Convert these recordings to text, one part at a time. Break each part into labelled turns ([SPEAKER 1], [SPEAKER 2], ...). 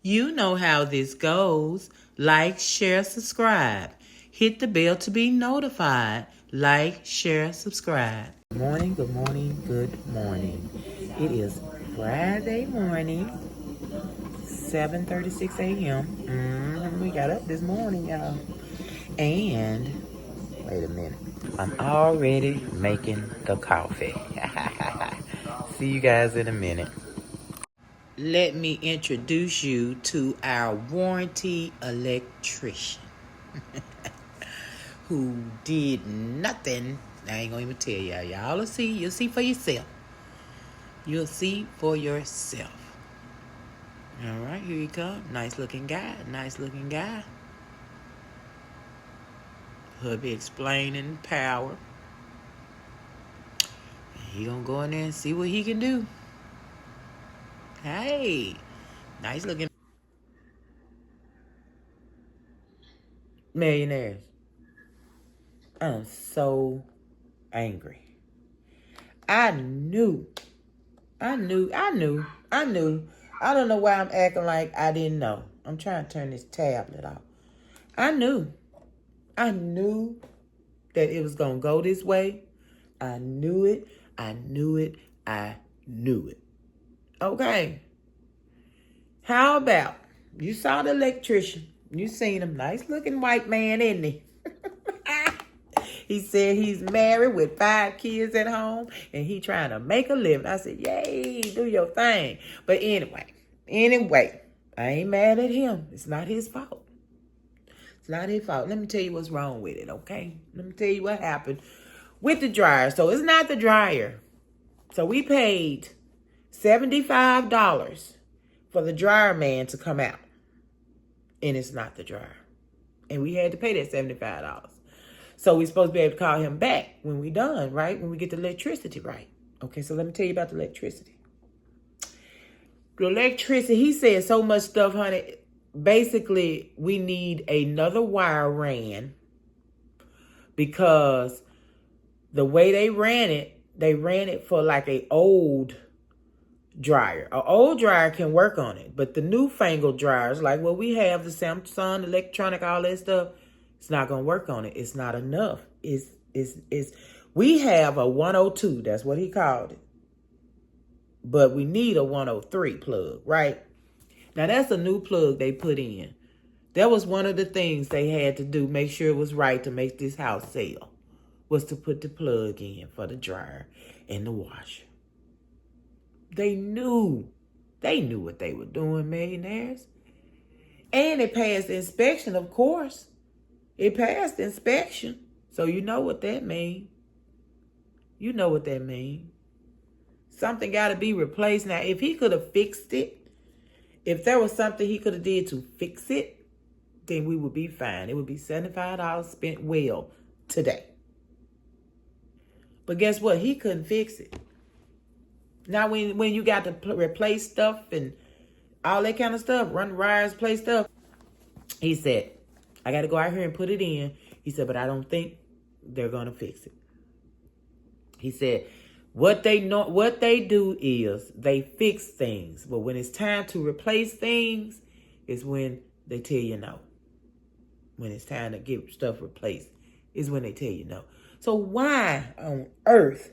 [SPEAKER 1] You know how this goes. Like, share, subscribe. Hit the bell to be notified. Like, share, subscribe. Good morning, good morning, good morning. It is Friday morning, 7:36 a.m. We got up this morning, y'all. And, wait a minute. I'm already making the coffee. See you guys in a minute. Let me introduce you to our warranty electrician who did nothing. I ain't gonna even tell y'all. Y'all will see. You'll see for yourself. You'll see for yourself. All right, here you come. Nice looking guy. Nice looking guy. Hubby explaining power. He gonna go in there and see what he can do. Hey, nice looking millionaires. I'm so angry. I knew. I don't know why I'm acting like I didn't know. I'm trying to turn this tablet off. I knew that it was going to go this way. I knew it. Okay. How about you saw the electrician? You seen him. Nice looking white man, isn't he? He said he's married with 5 kids at home and he trying to make a living. I said, yay, do your thing. But anyway, I ain't mad at him. It's not his fault. It's not his fault. Let me tell you what's wrong with it, okay? Let me tell you what happened with the dryer. So it's not the dryer. So we paid $75 for the dryer man to come out. And it's not the dryer. And we had to pay that $75. So we're supposed to be able to call him back when we're done, right? When we get the electricity right. Okay, so let me tell you about the electricity. The electricity, he said so much stuff, honey. Basically, we need another wire ran because the way they ran it for like an old dryer. An old dryer can work on it, but the newfangled dryers, like what we have, the Samsung, electronic, all that stuff, it's not going to work on it. It's not enough. We have a 102. That's what he called it. But we need a 103 plug, right? Now, that's a new plug they put in. That was one of the things they had to do, make sure it was right to make this house sell, was to put the plug in for the dryer and the washer. They knew what they were doing, millionaires. And it passed the inspection, of course. It passed the inspection. So you know what that means. You know what that means. Something got to be replaced. Now, if he could have fixed it, if there was something he could have did to fix it, then we would be fine. It would be $75 spent well today. But guess what? He couldn't fix it. Now, when you got to replace stuff and all that kind of stuff, run wires, play stuff, he said, I got to go out here and put it in. He said, but I don't think they're going to fix it. He said, what they do is they fix things. But when it's time to replace things, is when they tell you no. When it's time to get stuff replaced, is when they tell you no. So why on earth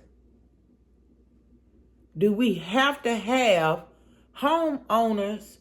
[SPEAKER 1] do we have to have homeowners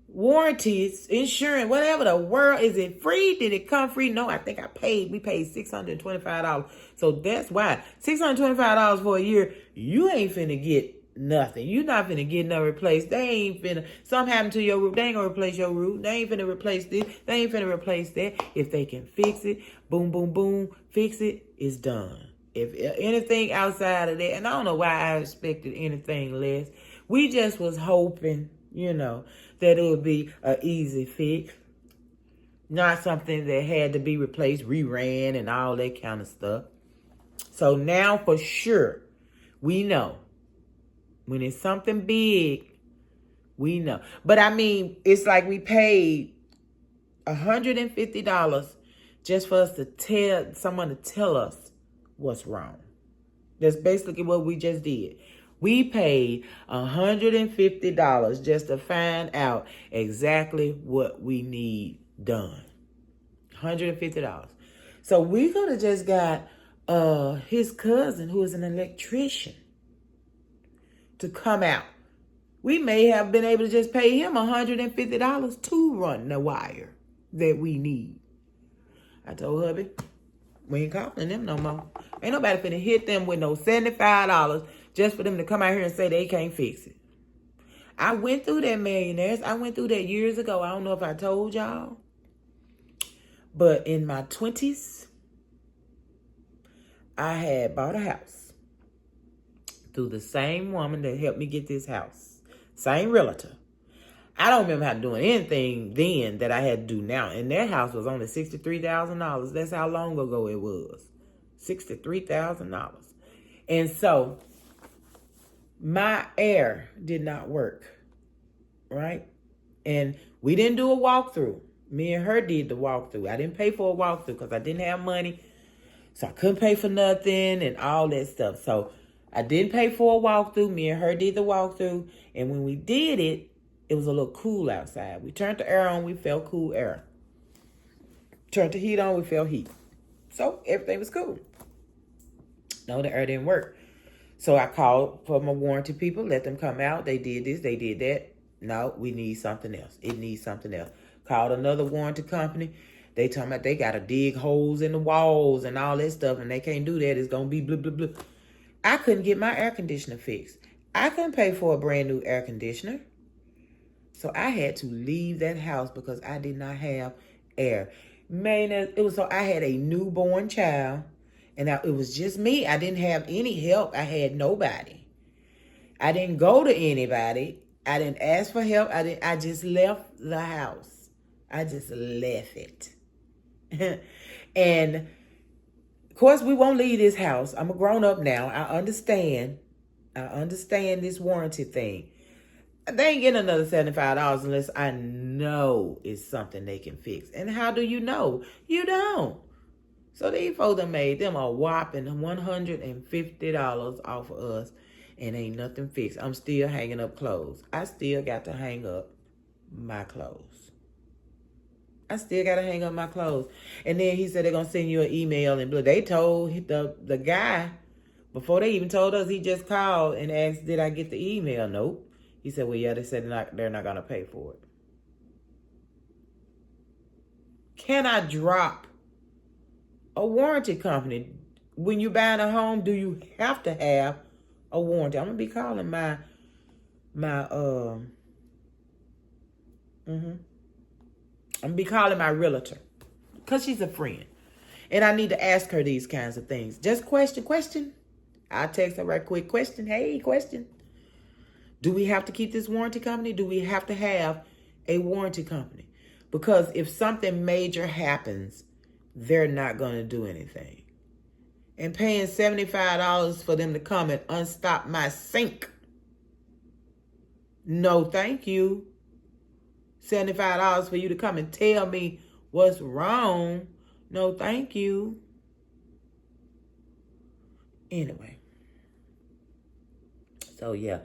[SPEAKER 1] warranties, insurance, whatever the world? Is it free? Did it come free? No, I think we paid $625. So that's why. $625 for a year, you ain't finna get nothing. You not finna get nothing replaced. They ain't finna, something happened to your roof. They ain't gonna replace your roof. They ain't finna replace this. They ain't finna replace that. If they can fix it, boom, boom, boom, fix it, it's done. If anything outside of that, and I don't know why I expected anything less. We just was hoping, that it would be an easy fix. Not something that had to be replaced, reran, and all that kind of stuff. So now for sure, we know. When it's something big, we know. But I mean, it's like we paid $150 just for us to tell someone to tell us what's wrong. That's basically what we just did. We paid $150 just to find out exactly what we need done. $150. So we could have just got his cousin, who is an electrician, to come out. We may have been able to just pay him $150 to run the wire that we need. I told hubby, we ain't calling them no more. Ain't nobody finna hit them with no $75 just for them to come out here and say they can't fix it. I went through that, millionaires. I went through that years ago. I don't know if I told y'all. But in my 20s, I had bought a house through the same woman that helped me get this house. Same realtor. I don't remember how doing anything then that I had to do now. And that house was only $63,000. That's how long ago it was. $63,000. And so my air did not work, right? And we didn't do a walkthrough. Me and her did the walkthrough. I didn't pay for a walkthrough because I didn't have money. So I couldn't pay for nothing and all that stuff. So I didn't pay for a walkthrough. Me and her did the walkthrough. And when we did it, it was a little cool outside. We turned the air on, we felt cool air. Turned the heat on, we felt heat. So everything was cool. No, the air didn't work. So I called for my warranty people, let them come out. They did this, they did that. No, we need something else. It needs something else. Called another warranty company. They talking about they got to dig holes in the walls and all that stuff, and they can't do that. It's going to be blah, blah, blah. I couldn't get my air conditioner fixed. I couldn't pay for a brand new air conditioner. So I had to leave that house because I did not have air. Man, it was so I had a newborn child, and it was just me. I didn't have any help. I had nobody. I didn't go to anybody. I didn't ask for help. I just left the house. I just left it. And of course, we won't leave this house. I'm a grown up now. I understand this warranty thing. They ain't getting another $75 unless I know it's something they can fix. And how do you know? You don't. So these folks done made them a whopping $150 off of us, and ain't nothing fixed. I'm still hanging up clothes. I still got to hang up my clothes. I still got to hang up my clothes. And then he said they're going to send you an email. And they told the guy, before they even told us, he just called and asked, did I get the email? Nope. He said, well, yeah, they said they're not going to pay for it. Can I drop a warranty company? When you're buying a home, do you have to have a warranty? I'm going to be calling I'm going to be calling my realtor because she's a friend. And I need to ask her these kinds of things. Just question. I'll text her right quick. Question. Hey, question. Do we have to keep this warranty company? Do we have to have a warranty company? Because if something major happens, they're not going to do anything. And paying $75 for them to come and unstop my sink. No, thank you. $75 for you to come and tell me what's wrong. No, thank you. Anyway. So, yeah.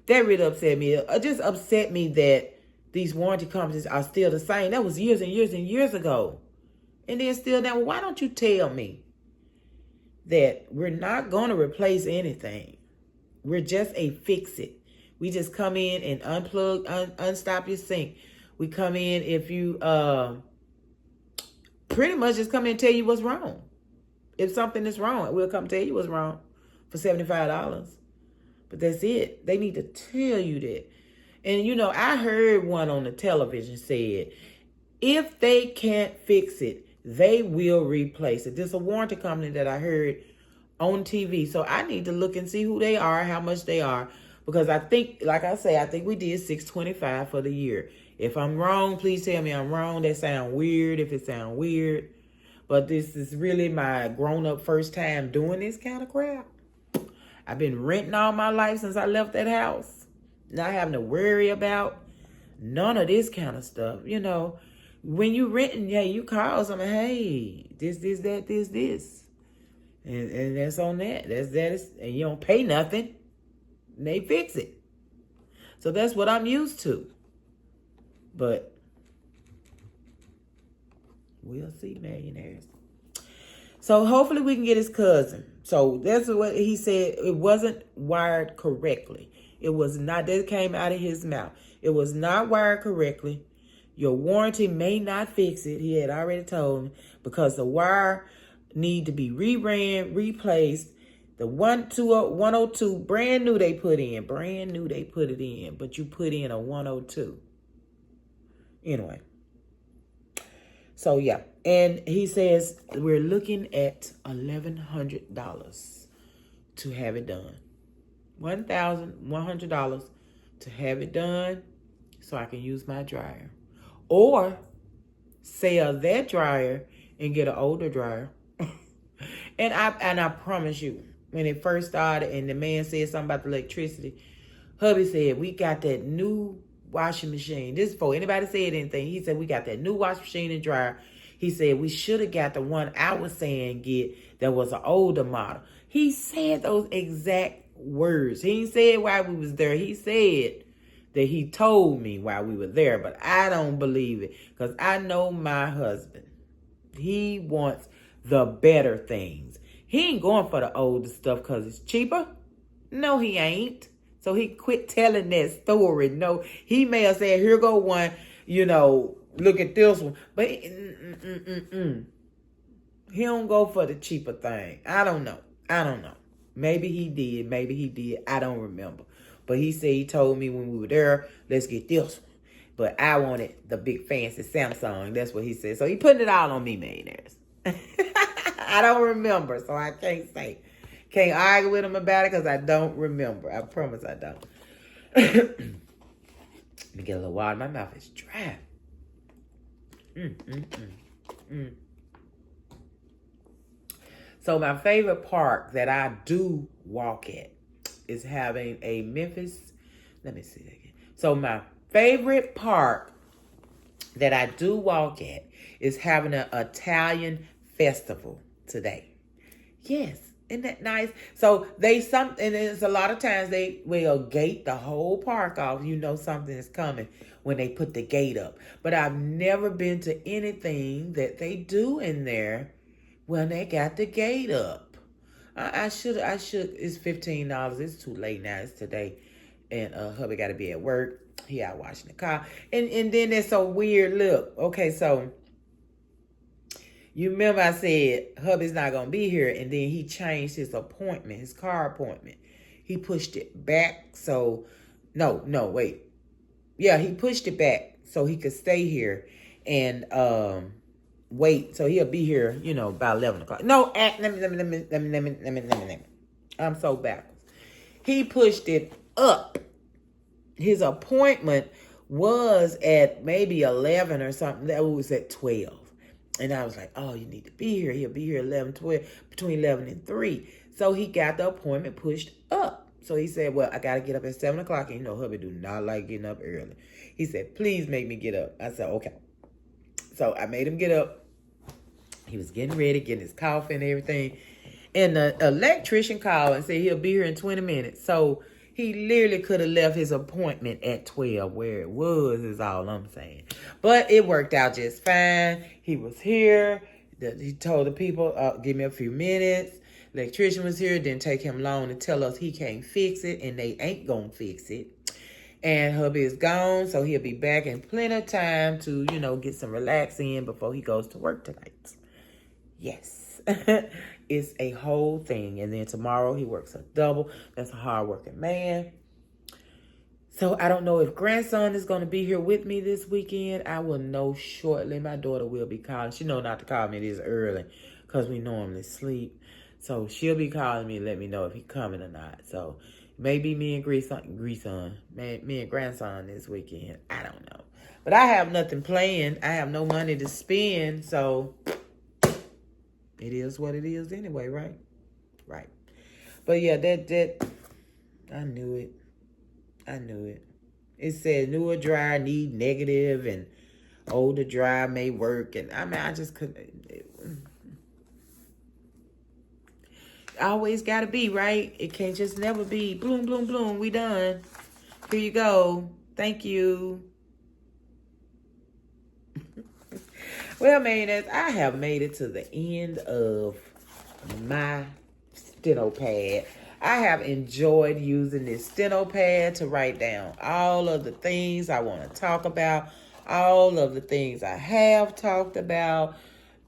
[SPEAKER 1] That really upset me. It just upset me that these warranty companies are still the same. That was years and years and years ago. And then still now, why don't you tell me that we're not going to replace anything? We're just a fix-it. We just come in and unplug, unstop your sink. We come in if you pretty much just come in and tell you what's wrong. If something is wrong, we'll come tell you what's wrong for $75. But that's it. They need to tell you that. And, I heard one on the television said, if they can't fix it, they will replace it. There's a warranty company that I heard on TV. So I need to look and see who they are, how much they are. Because I think, like I say, I think we did $625 for the year. If I'm wrong, please tell me I'm wrong. That sounds weird if it sounds weird. But this is really my grown-up first time doing this kind of crap. I've been renting all my life since I left that house. Not having to worry about none of this kind of stuff. When you renting, you call someone, hey, this, that, this. And that's on that. That's that. And you don't pay nothing. and they fix it. So that's what I'm used to. But we'll see, millionaires. So hopefully we can get his cousin. So that's what he said. It wasn't wired correctly. It was not, that came out of his mouth. It was not wired correctly. Your warranty may not fix it. He had already told me, because the wire need to be reran, replaced. The 102 brand new they put in. Brand new they put it in. But you put in a 102. Anyway. So yeah. And he says we're looking at $1,100 to have it done. $1,100 to have it done so I can use my dryer. Or sell that dryer and get an older dryer. And I promise you, when it first started and the man said something about the electricity, hubby said, we got that new washing machine. This is before anybody said anything. He said, we got that new washing machine and dryer. He said, we should have got the one I was saying get that was an older model. He said those exact words. He didn't say it while we was there. He said that he told me while we were there, but I don't believe it because I know my husband. He wants the better things. He ain't going for the older stuff because it's cheaper. No, he ain't. So he quit telling that story. No, he may have said, here go one, look at this one. But he don't go for the cheaper thing. I don't know. Maybe he did. I don't remember. But he said he told me when we were there, let's get this one. But I wanted the big fancy Samsung. That's what he said. So he putting it all on me, millionaires. I don't remember, so I can't say. Can't argue with him about it because I don't remember. I promise I don't. Let me get a little water. My mouth is dry. So my favorite park that I do walk at is having a Memphis. Let me see that again. So my favorite park that I do walk at is having an Italian festival today. Yes. Isn't that nice? So and it's a lot of times they will gate the whole park off. You know something is coming when they put the gate up. But I've never been to anything that they do in there when they got the gate up. I should. It's $15. It's too late now. It's today. And hubby got to be at work. He out washing the car. And then there's so weird look. Okay, so you remember I said hubby's not going to be here, and then he changed his appointment, his car appointment. He pushed it back wait. Yeah, he pushed it back so he could stay here and wait. So he'll be here, about 11 o'clock. No, let me. I'm so backwards. He pushed it up. His appointment was at maybe 11 or something. That was at 12. And I was like, oh, you need to be here. He'll be here 12, between 11 and 3. So he got the appointment pushed up. So he said, well, I got to get up at 7 o'clock. And hubby do not like getting up early. He said, please make me get up. I said, okay. So I made him get up. He was getting ready, getting his coffee and everything. And the electrician called and said he'll be here in 20 minutes. So he literally could have left his appointment at 12 where it was, is all I'm saying. But it worked out just fine. He was here. He told the people, give me a few minutes. Electrician was here. Didn't take him long to tell us he can't fix it, and they ain't going to fix it. And hubby is gone, so he'll be back in plenty of time to, get some relax in before he goes to work tonight. Yes. It's a whole thing. And then tomorrow he works a double. That's a hardworking man. So I don't know if grandson is going to be here with me this weekend. I will know shortly. My daughter will be calling. She know not to call me this early because we normally sleep. So she'll be calling me and let me know if he's coming or not. So maybe me and me and grandson this weekend. I don't know. But I have nothing planned. I have no money to spend. So it is what it is anyway, right? Right. But yeah, that I knew it. It said newer dryer need negative and older dryer may work. And I just couldn't. always got to be, right? It can't just never be bloom, bloom, bloom. We done. Here you go. Thank you. Well, man, I have made it to the end of my steno pad. I have enjoyed using this steno pad to write down all of the things I want to talk about, all of the things I have talked about,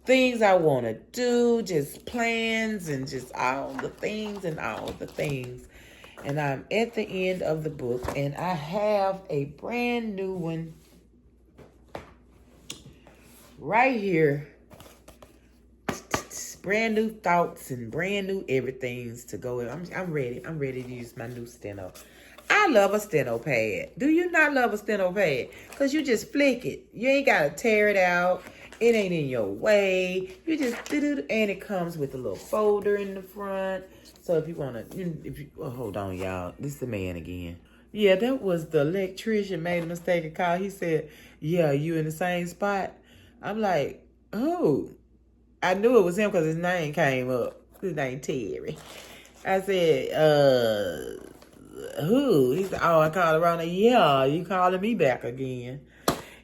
[SPEAKER 1] things I want to do, just plans and just all the things and all the things. And I'm at the end of the book, and I have a brand new one right here. Brand new thoughts and brand new everythings to go in. I'm ready. I'm ready to use my new steno. I love a steno pad. Do you not love a steno pad? Because you just flick it. You ain't got to tear it out. It ain't in your way. You just, and it comes with a little folder in the front. So if you want to, hold on, y'all. This is the man again. Yeah, that was the electrician made a mistake and called. He said, yeah, you in the same spot? I'm like, oh. I knew it was him because his name came up. His name Terry. I said, who? He said, oh, I called around. Yeah, you calling me back again.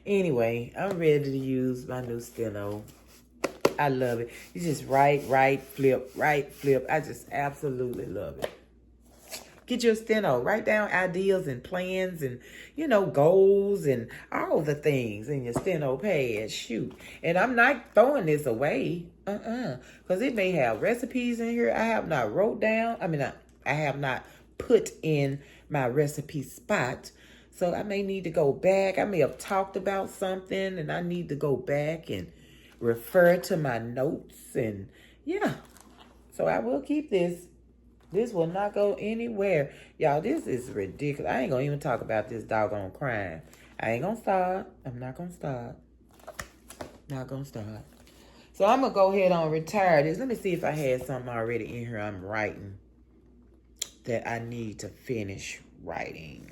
[SPEAKER 1] Anyway, I'm ready to use my new steno. I love it. You just write, flip. I just absolutely love it. Get your steno. Write down ideas and plans and, goals and all the things in your steno pad. Shoot. And I'm not throwing this away. Because it may have recipes in here I have not wrote down. I have not put in my recipe spot. So I may need to go back. I may have talked about something and I need to go back and refer to my notes. And yeah. So I will keep this. This will not go anywhere. Y'all, this is ridiculous. I ain't going to even talk about this doggone crime. I ain't going to start. I'm not going to start. Not going to start. So I'm going to go ahead and retire this. Let me see if I had something already in here I'm writing that I need to finish writing.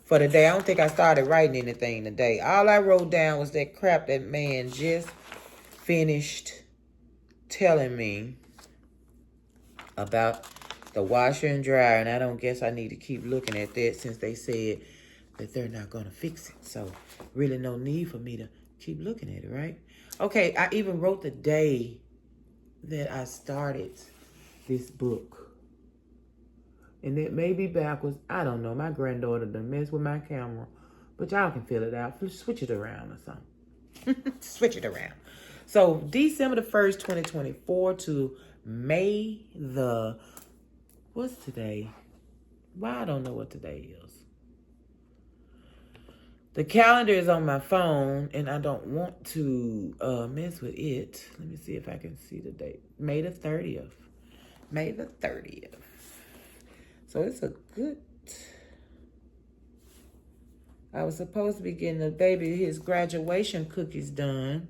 [SPEAKER 1] For today, I don't think I started writing anything today. All I wrote down was that crap that man just finished telling me about the washer and dryer, and I don't guess I need to keep looking at that since they said that they're not going to fix it. So really no need for me to keep looking at it, right? Okay, I even wrote the day that I started this book. And it may be backwards. I don't know. My granddaughter done messed with my camera. But y'all can fill it out. Switch it around or something. Switch it around. So December the 1st, 2024 to May the, what's today? Well, I don't know what today is. The calendar is on my phone, and I don't want to mess with it. Let me see if I can see the date. May the 30th. May the 30th. So it's a good... I was supposed to be getting the baby his graduation cookies done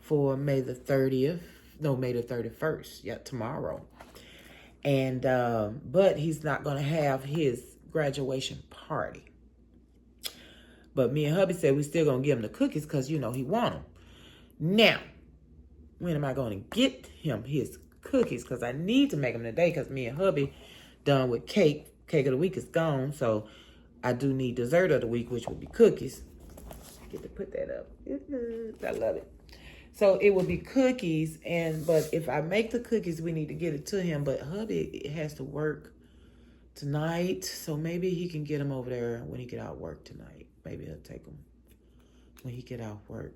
[SPEAKER 1] for May the 30th. No, May the 31st. Yeah, tomorrow. And, but he's not going to have his graduation party. But me and hubby said we still going to give him the cookies because, he want them. Now, when am I going to get him his cookies? Because I need to make them today because me and hubby done with cake. Cake of the week is gone. So I do need dessert of the week, which would be cookies. Get to put that up. I love it. So it will be cookies, but if I make the cookies, we need to get it to him. But hubby has to work tonight, so maybe he can get them over there when he get out work tonight. Maybe he'll take them when he get out work.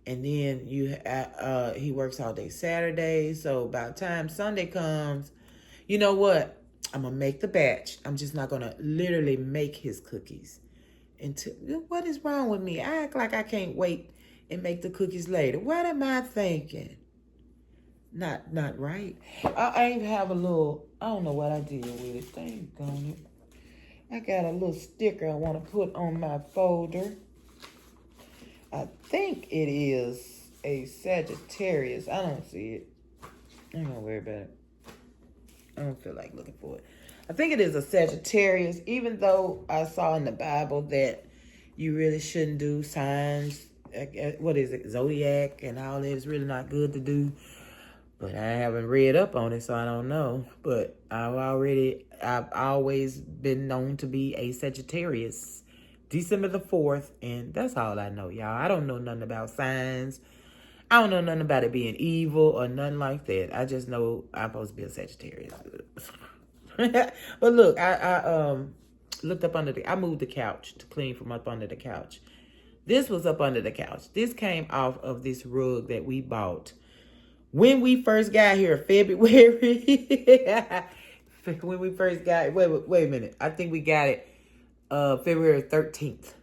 [SPEAKER 1] And then he works all day Saturday, so by the time Sunday comes, you know what? I'm gonna make the batch. I'm just not gonna literally make his cookies. What is wrong with me? I act like I can't wait and make the cookies later. What am I thinking? Not right. I even have a little, I don't know what I did with it. Dang on it. I got a little sticker I want to put on my folder. I think it is a Sagittarius. I don't see it. I ain't gonna worry about it. I don't feel like looking for it. I think it is a Sagittarius, even though I saw in the Bible that you really shouldn't do signs. What is it? Zodiac and all that is really not good to do. But I haven't read up on it, so I don't know. But I've always been known to be a Sagittarius. December the 4th, and that's all I know, y'all. I don't know nothing about signs. I don't know nothing about it being evil or nothing like that. I just know I'm supposed to be a Sagittarius. But look, I looked up I moved the couch to clean from up under the couch. This was up under the couch. This came off of this rug that we bought when we first got here, February. When we first got it, wait a minute. I think we got it February 13th.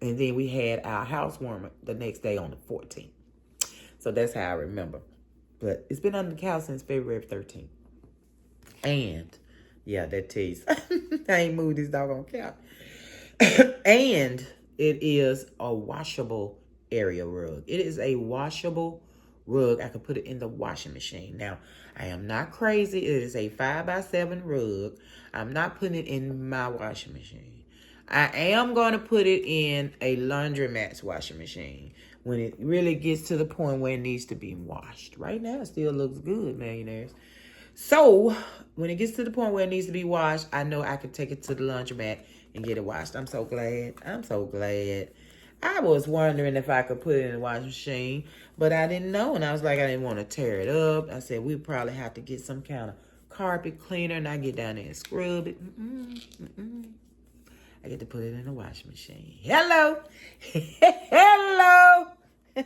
[SPEAKER 1] And then we had our housewarming the next day on the 14th. So that's how I remember. But it's been under the couch since February 13th. And, yeah, that tells you. I ain't moved this doggone couch. And it is a washable area rug. It is a washable rug. I could put it in the washing machine. Now, I am not crazy. It is a 5x7 rug. I'm not putting it in my washing machine. I am going to put it in a laundromat's washing machine when it really gets to the point where it needs to be washed. Right now, it still looks good, millionaires. So, when it gets to the point where it needs to be washed, I know I can take it to the laundromat and get it washed. I'm so glad. I'm so glad. I was wondering if I could put it in the washing machine, but I didn't know. And I was like, I didn't want to tear it up. I said, we probably have to get some kind of carpet cleaner, and I get down there and scrub it. I get to put it in the washing machine. Hello. Hello. All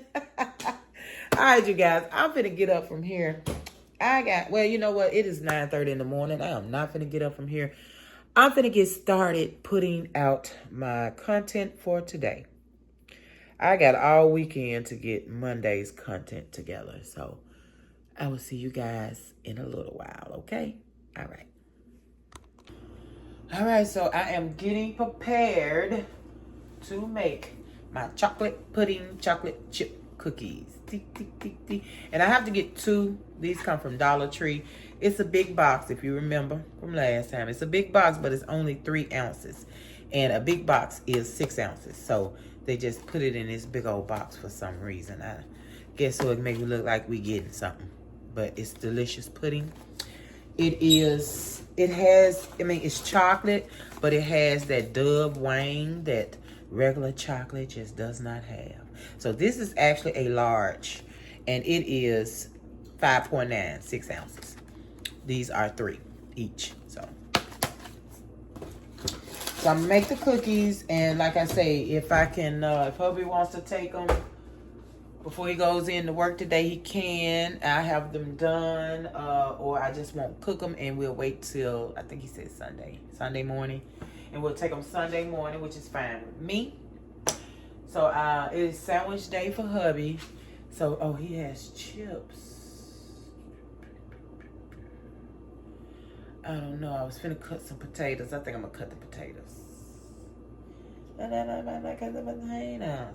[SPEAKER 1] right, you guys. I'm finna get up from here. Well, you know what? It is 9:30 in the morning. I am not finna get up from here. I'm finna get started putting out my content for today. I got all weekend to get Monday's content together. So I will see you guys in a little while, okay? All right. All right, so I am getting prepared to make my chocolate pudding chocolate chip cookies. And I have to get 2. These come from Dollar Tree. It's a big box, if you remember from last time. It's a big box, but it's only 3 ounces. And a big box is 6 ounces. So they just put it in this big old box for some reason. I guess so it make it look like we getting something. But it's delicious pudding. It's chocolate, but it has that Dove wang that regular chocolate just does not have. So this is actually a large, and it is 5.9, 6 ounces. These are 3 each. So I'm gonna make the cookies, and like I say, if I can, if hubby wants to take them before he goes in to work today, he can. I have them done, or I just won't cook them, and we'll wait till, I think he said Sunday morning. And we'll take them Sunday morning, which is fine with me. So it is sandwich day for hubby. So, he has chips. I don't know. I was finna cut some potatoes. I think I'm gonna cut the potatoes.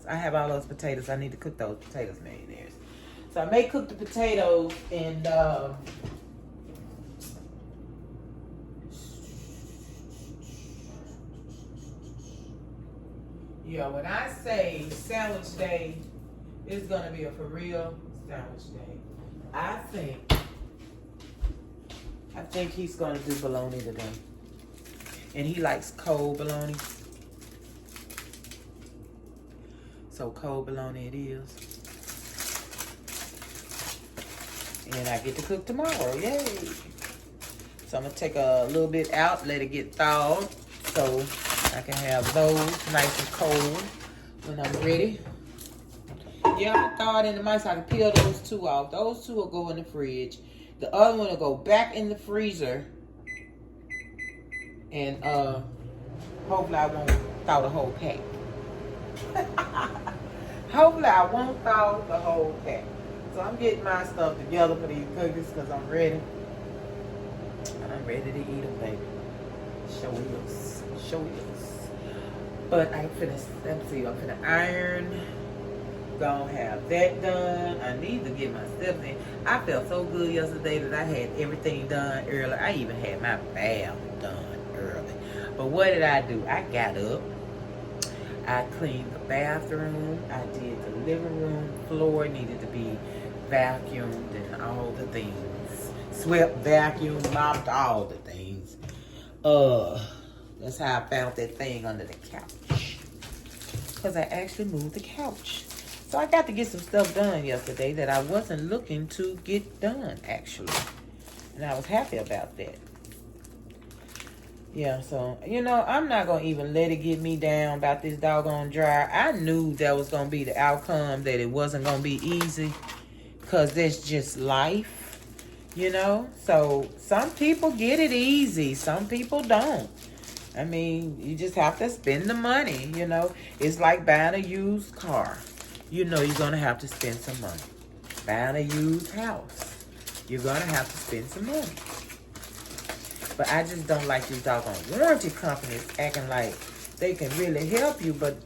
[SPEAKER 1] I have all those potatoes. I need to cook those potatoes, millionaires. So I may cook the potatoes and yeah, when I say sandwich day, it's gonna be a for real sandwich day. I think he's gonna do bologna today. And he likes cold bologna. So cold bologna it is. And I get to cook tomorrow. Yay. So I'm going to take a little bit out, let it get thawed. So I can have those nice and cold when I'm ready. Yeah, I'm going to thaw it in the mic so I can peel those 2 off. Those 2 will go in the fridge. The other one will go back in the freezer. And hopefully I won't thaw the whole pack. Hopefully I won't thaw the whole pack. So I'm getting my stuff together for these cookies because I'm ready. I'm ready to eat them, baby. Show us. But I'm finna iron. Gonna have that done. I need to get my steps in. I felt so good yesterday that I had everything done early. I even had my bath done early. But what did I do? I got up. I cleaned the bathroom. I did the living room floor. Needed to be vacuumed and all the things. Swept, vacuumed, mopped, all the things. That's how I found that thing under the couch. Because I actually moved the couch. So I got to get some stuff done yesterday that I wasn't looking to get done, actually. And I was happy about that. Yeah, so, you know, I'm not going to even let it get me down about this doggone dryer. I knew that was going to be the outcome, that it wasn't going to be easy. Because that's just life, you know. So, some people get it easy. Some people don't. I mean, you just have to spend the money, you know. It's like buying a used car. You know you're going to have to spend some money. Buying a used house. You're going to have to spend some money. But I just don't like these doggone warranty companies acting like they can really help you. But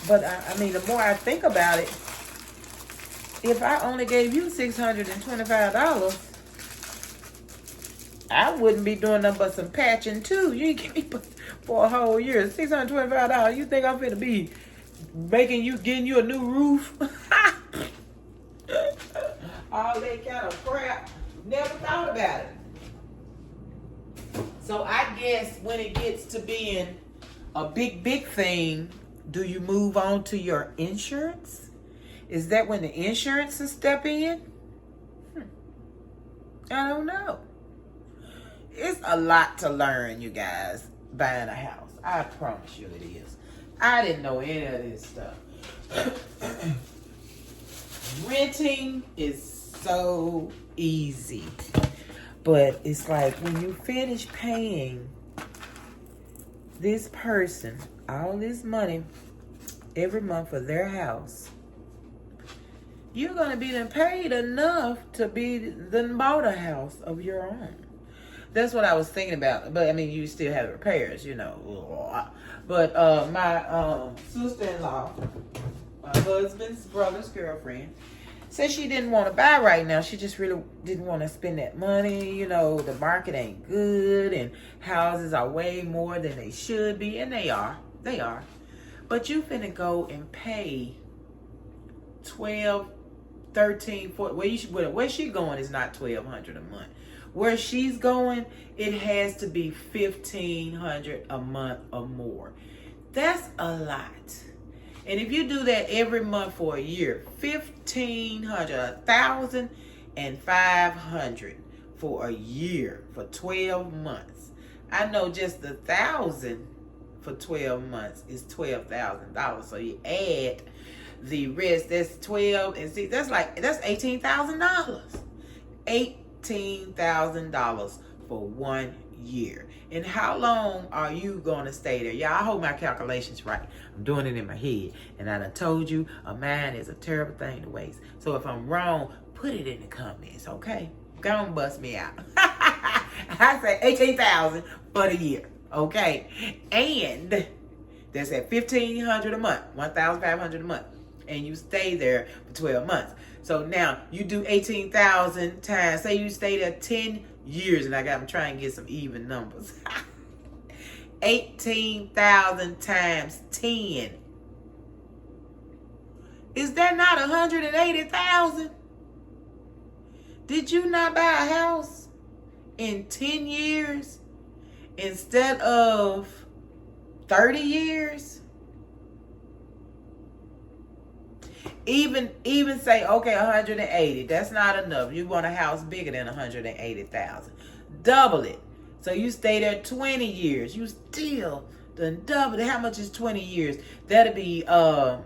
[SPEAKER 1] I mean, the more I think about it, if I only gave you $625, I wouldn't be doing nothing but some patching too. You ain't give me for a whole year $625. You think I'm finna be getting you a new roof? All that kind of crap. Never thought about it. So I guess when it gets to being a big thing, do you move on to your insurance? Is that when the insurance will step in? I don't know. It's a lot to learn, you guys, buying a house. I promise you it is. I didn't know any of this stuff. Renting is so easy. But it's like when you finish paying this person all this money every month for their house, you're going to be done paid enough to be done bought a house of your own. That's what I was thinking about. But I mean, you still have repairs, you know. But my sister-in-law, my husband's brother's girlfriend, said she didn't want to buy right now. She just really didn't want to spend that money. You know, the market ain't good and houses are way more than they should be. And they are. They are. But you finna go and pay 12, 13, 14. Where she going is not $1,200 a month. Where she's going, it has to be $1,500 a month or more. That's a lot. And if you do that every month for a year, $1,500 for a year for 12 months. I know just $1,000 for 12 months is $12,000. So you add the rest, that's 12 and 6. That's $18,000. $18,000 for 1 year. And how long are you going to stay there? Yeah, I hope my calculations right. I'm doing it in my head. And I done told you a mind is a terrible thing to waste. So if I'm wrong, put it in the comments, okay? Go and bust me out. I say $18,000 for the year, okay? And that's at $1,500 a month, $1,500 a month. And you stay there for 12 months. So now you do 18,000 times, say you stay there 10 years, and I'm trying to get some even numbers. 18,000 times 10. Is that not 180,000? Did you not buy a house in 10 years instead of 30 years? Even say, okay, 180. That's not enough. You want a house bigger than 180,000. Double it. So you stay there 20 years. You still done double it. How much is 20 years? That'll be what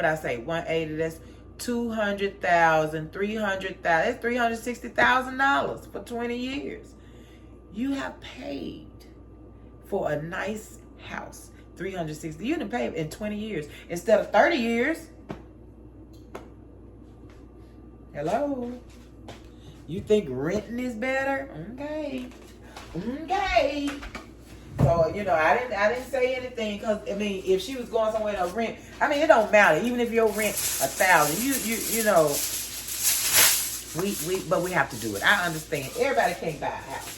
[SPEAKER 1] I say, 180. That's 200,000, 300,000. That's $360,000 for 20 years. You have paid for a nice house. 360. You didn't pay in 20 years instead of 30 years. Hello? You think renting is better? Okay. So, you know, I didn't say anything because, I mean, if she was going somewhere to rent, I mean, it don't matter. Even if your rent $1,000, you know, but we have to do it. I understand. Everybody can't buy a house.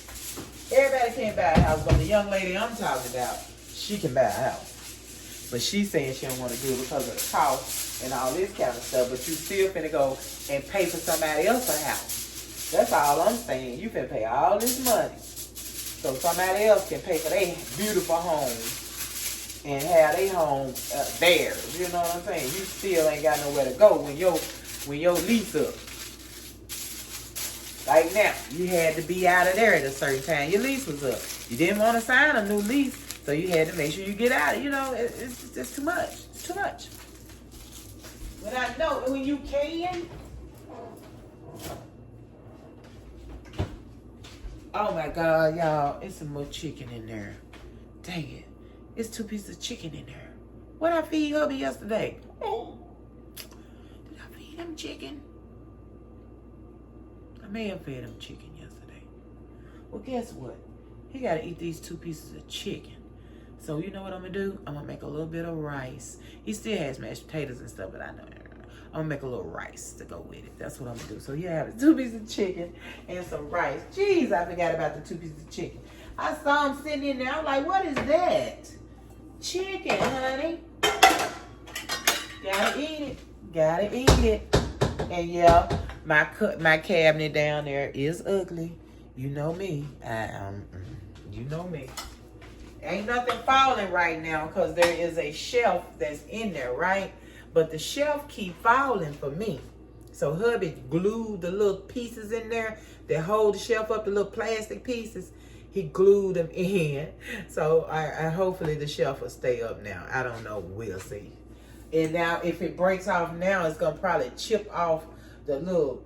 [SPEAKER 1] Everybody can't buy a house, but the young lady I'm talking about, she can buy a house. But she's saying she don't want to do it because of the cost and all this kind of stuff. But you still finna go and pay for somebody else's house. That's all I'm saying. You finna pay all this money so somebody else can pay for their beautiful home and have their home theirs. You know what I'm saying? You still ain't got nowhere to go when your lease up. Like now, you had to be out of there at a certain time. Your lease was up. You didn't want to sign a new lease, so you had to make sure you get out. You know, it's just too much. It's too much. But I know when you can. Oh my God, y'all! It's some more chicken in there. Dang it! It's 2 pieces of chicken in there. What I feed hubby yesterday? Oh, did I feed him chicken? I may have fed him chicken yesterday. Well, guess what? He got to eat these 2 pieces of chicken. So you know what I'm going to do? I'm going to make a little bit of rice. He still has mashed potatoes and stuff, but I know. I'm going to make a little rice to go with it. That's what I'm going to do. So you have 2 pieces of chicken and some rice. Jeez, I forgot about the 2 pieces of chicken. I saw him sitting in there. I'm like, what is that? Chicken, honey. Gotta eat it. Gotta eat it. And yeah, my cabinet down there is ugly. You know me. You know me. Ain't nothing falling right now because there is a shelf that's in there, right? But the shelf keep falling for me. So hubby glued the little pieces in there that hold the shelf up, the little plastic pieces. He glued them in. So I hopefully the shelf will stay up now. I don't know. We'll see. And now if it breaks off now, it's going to probably chip off the little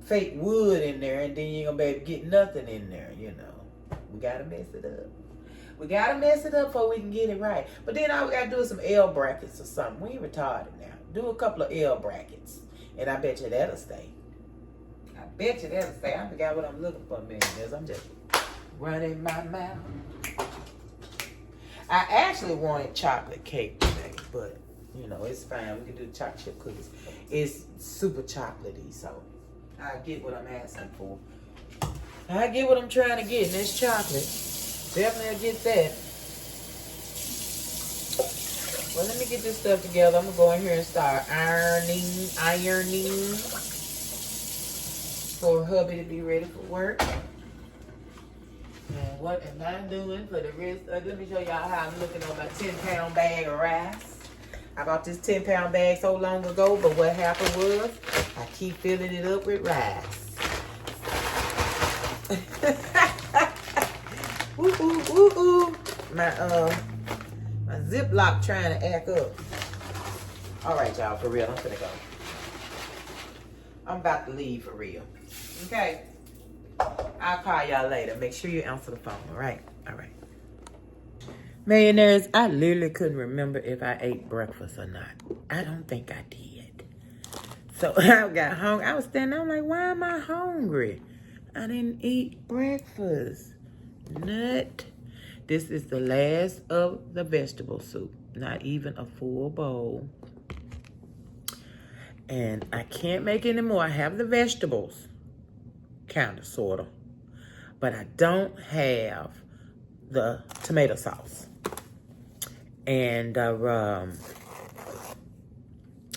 [SPEAKER 1] fake wood in there. And then you ain't going to be able to get nothing in there, you know. We got to mess it up. We got to mess it up before we can get it right. But then all we got to do is some L brackets or something. We ain't retarded now. Do a couple of L brackets. And I bet you that'll stay. I bet you that'll stay. I forgot what I'm looking for, man. I'm just running my mouth. I actually wanted chocolate cake today. But, you know, it's fine. We can do chocolate chip cookies. It's super chocolatey. So, I get what I'm asking for. I get what I'm trying to get. And it's chocolate. Definitely get that. Well, let me get this stuff together. I'm going to go in here and start ironing for hubby to be ready for work. And what am I doing for the rest of it? Let me show y'all how I'm looking on my 10-pound bag of rice. I bought this 10-pound bag so long ago, but what happened was I keep filling it up with rice. Woo, woo, woo, woo. My Ziploc trying to act up. All right, y'all, for real, I'm finna go. I'm about to leave for real. Okay? I'll call y'all later. Make sure you answer the phone, all right? All right. Millionaires, I literally couldn't remember if I ate breakfast or not. I don't think I did. So I got hungry. I was standing there, I'm like, why am I hungry? I didn't eat breakfast. Nut. This is the last of the vegetable soup. Not even a full bowl. And I can't make any more. I have the vegetables. Kind of, sort of. But I don't have the tomato sauce. And I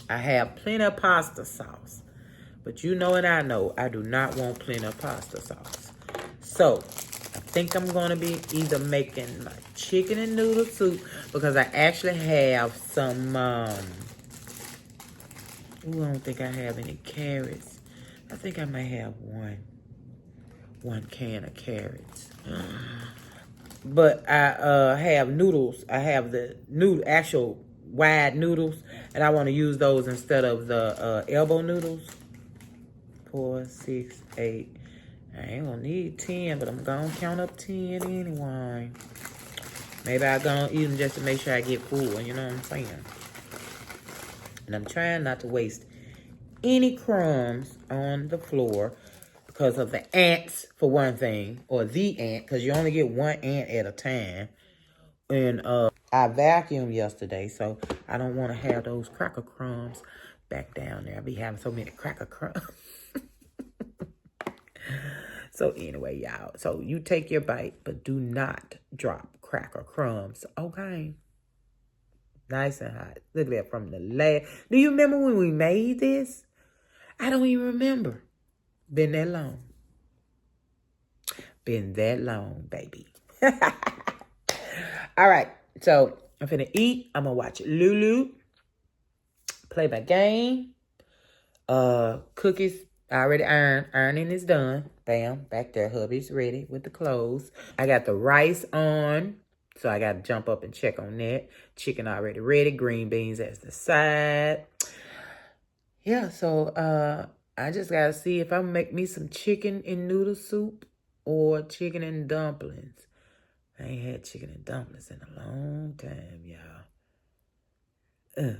[SPEAKER 1] have plenty of pasta sauce. But you know what I know. I do not want plenty of pasta sauce. So, I think I'm going to be either making my chicken and noodle soup because I actually have some, I don't think I have any carrots. I think I may have one can of carrots. But I have noodles. I have the actual wide noodles, and I want to use those instead of the elbow noodles. 4, 6, 8. I ain't gonna need 10, but I'm gonna count up 10 anyway. Maybe I'm gonna eat them just to make sure I get full, you know what I'm saying? And I'm trying not to waste any crumbs on the floor because of the ants, for one thing, or the ant, because you only get one ant at a time. And I vacuumed yesterday, so I don't want to have those cracker crumbs back down there. I be having so many cracker crumbs. So anyway, y'all. So you take your bite, but do not drop cracker crumbs. Okay. Nice and hot. Look at that from the last. Do you remember when we made this? I don't even remember. Been that long. Been that long, baby. All right. So I'm finna eat. I'm gonna watch Lulu. Play my game. Cookies. I already ironed. Ironing is done. Bam. Back there. Hubby's ready with the clothes. I got the rice on. So I got to jump up and check on that. Chicken already ready. Green beans as the side. Yeah, so I just got to see if I make me some chicken and noodle soup or chicken and dumplings. I ain't had chicken and dumplings in a long time, y'all.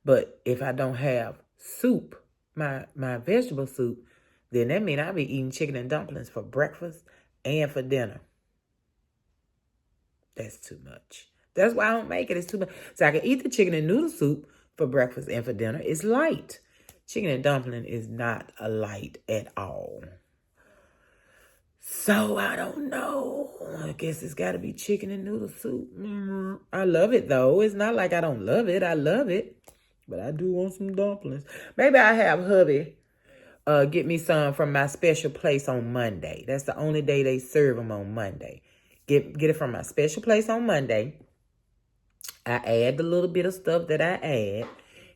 [SPEAKER 1] But if I don't have soup, my vegetable soup, then that means I'll be eating chicken and dumplings for breakfast and for dinner. That's too much. That's why I don't make it. It's too much. So I can eat the chicken and noodle soup for breakfast and for dinner. It's light. Chicken and dumpling is not a light at all. So I don't know. I guess it's got to be chicken and noodle soup. I love it, though. It's not like I don't love it. I love it. But I do want some dumplings. Maybe I have hubby get me some from my special place on Monday. That's the only day they serve them on Monday. Get it from my special place on Monday. I add the little bit of stuff that I add.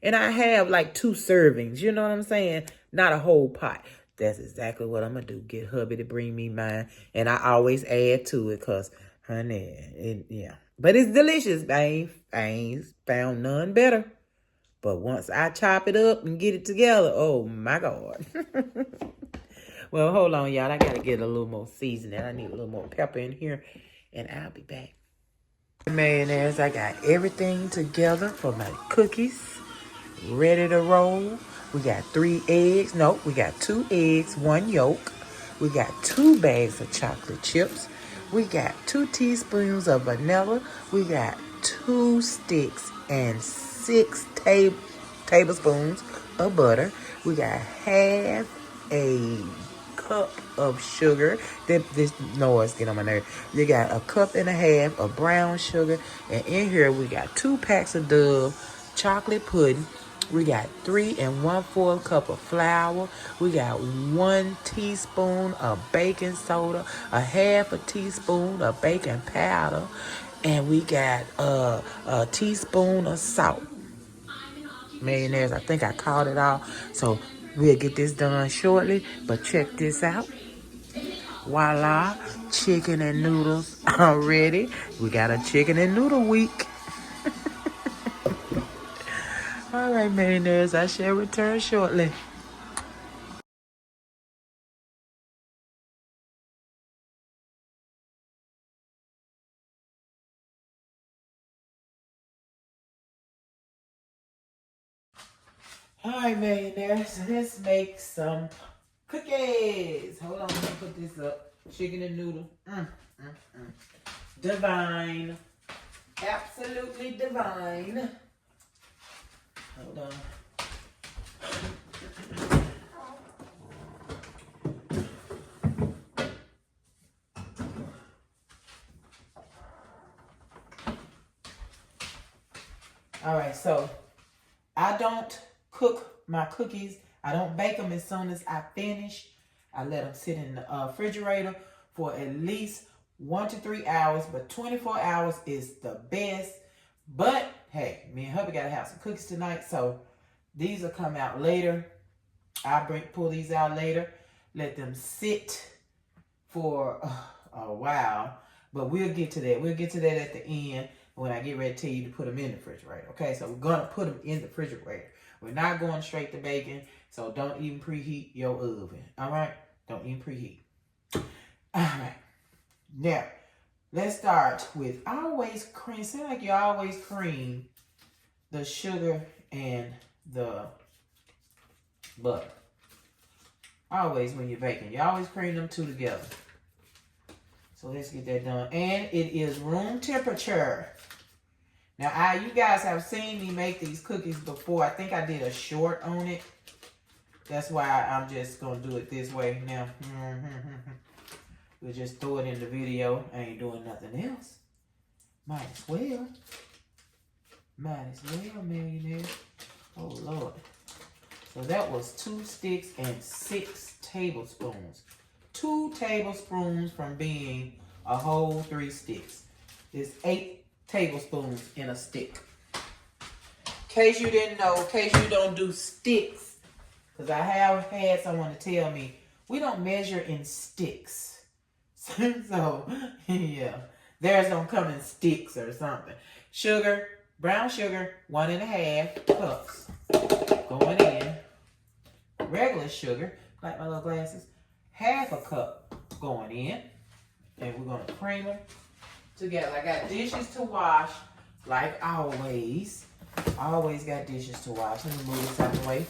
[SPEAKER 1] And I have like 2 servings. You know what I'm saying? Not a whole pot. That's exactly what I'm going to do. Get hubby to bring me mine. And I always add to it because, honey, yeah. But it's delicious. I ain't found none better. But once I chop it up and get it together, oh my God. Well, hold on, y'all. I got to get a little more seasoning. I need a little more pepper in here. And I'll be back. Mayonnaise, I got everything together for my cookies. Ready to roll. We got 3 eggs. No, we got 2 eggs, 1 yolk. We got 2 bags of chocolate chips. We got 2 teaspoons of vanilla. We got 2 sticks and 6 tablespoons of butter. We got half a cup of sugar. This noise get on my nerve. You got a cup and a half of brown sugar. And in here we got 2 packs of Dove chocolate pudding. We got 3 1/4 cup of flour. We got 1 teaspoon of baking soda, a half a teaspoon of baking powder, and we got a teaspoon of salt. Millionaires, I think I called it all. So we'll get this done shortly. But check this out. Voila, chicken and noodles are ready. We got a chicken and noodle week. All right, millionaires, I shall return shortly. All right, millionaires, let's make some cookies. Hold on, let me put this up. Chicken and noodle. Divine. Absolutely divine. Hold on. All right, so I don't cook my cookies. I don't bake them as soon as I finish. I let them sit in the refrigerator for at least 1 to 3 hours, but 24 hours is the best. But hey, me and hubby gotta have some cookies tonight, so these will come out later. I'll pull these out later, let them sit for a while, but we'll get to that. We'll get to that at the end when I get ready to tell you to put them in the refrigerator. Okay, so we're gonna put them in the refrigerator. We're not going straight to baking, so don't even preheat your oven. All right, don't even preheat. All right, now let's start with always cream. Seems like you always cream the sugar and the butter. Always when you're baking, you always cream them 2 together. So let's get that done. And it is room temperature. Now, you guys have seen me make these cookies before. I think I did a short on it. That's why I'm just going to do it this way now. We'll just throw it in the video. I ain't doing nothing else. Might as well. Might as well, millionaire. Oh, Lord. So that was 2 sticks and 6 tablespoons. 2 tablespoons from being a whole 3 sticks. There's 8 tablespoons in a stick. In case you didn't know, in case you don't do sticks, because I have had someone to tell me, we don't measure in sticks. So, yeah, theirs don't come in sticks or something. Sugar, brown sugar, 1.5 cups going in. Regular sugar, like my little glasses, 1/2 cup going in. And we're going to cream them together. I got dishes to wash, like always. I always got dishes to wash. Let me move this out of the way.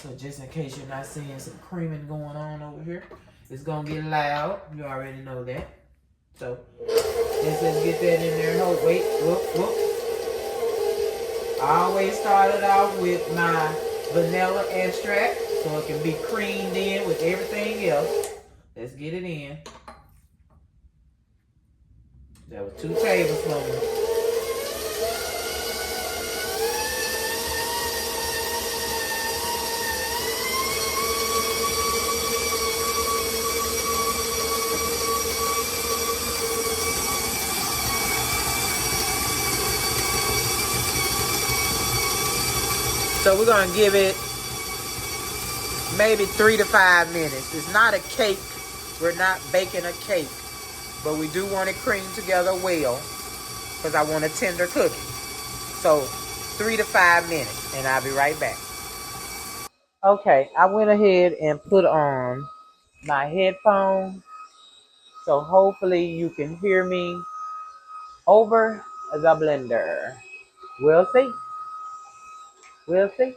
[SPEAKER 1] So just in case you're not seeing some creaming going on over here, it's going to get loud. You already know that. So let's just get that in there. Oh, wait, whoop, whoop. I always started off with my vanilla extract so it can be creamed in with everything else. Let's get it in. That was 2 tablespoons. So we're going to give it maybe 3 to 5 minutes. It's not a cake. We're not baking a cake. But we do want it creamed together well because I want a tender cookie. So 3 to 5 minutes and I'll be right back. Okay, I went ahead and put on my headphones. So hopefully you can hear me over the blender. We'll see. We'll see.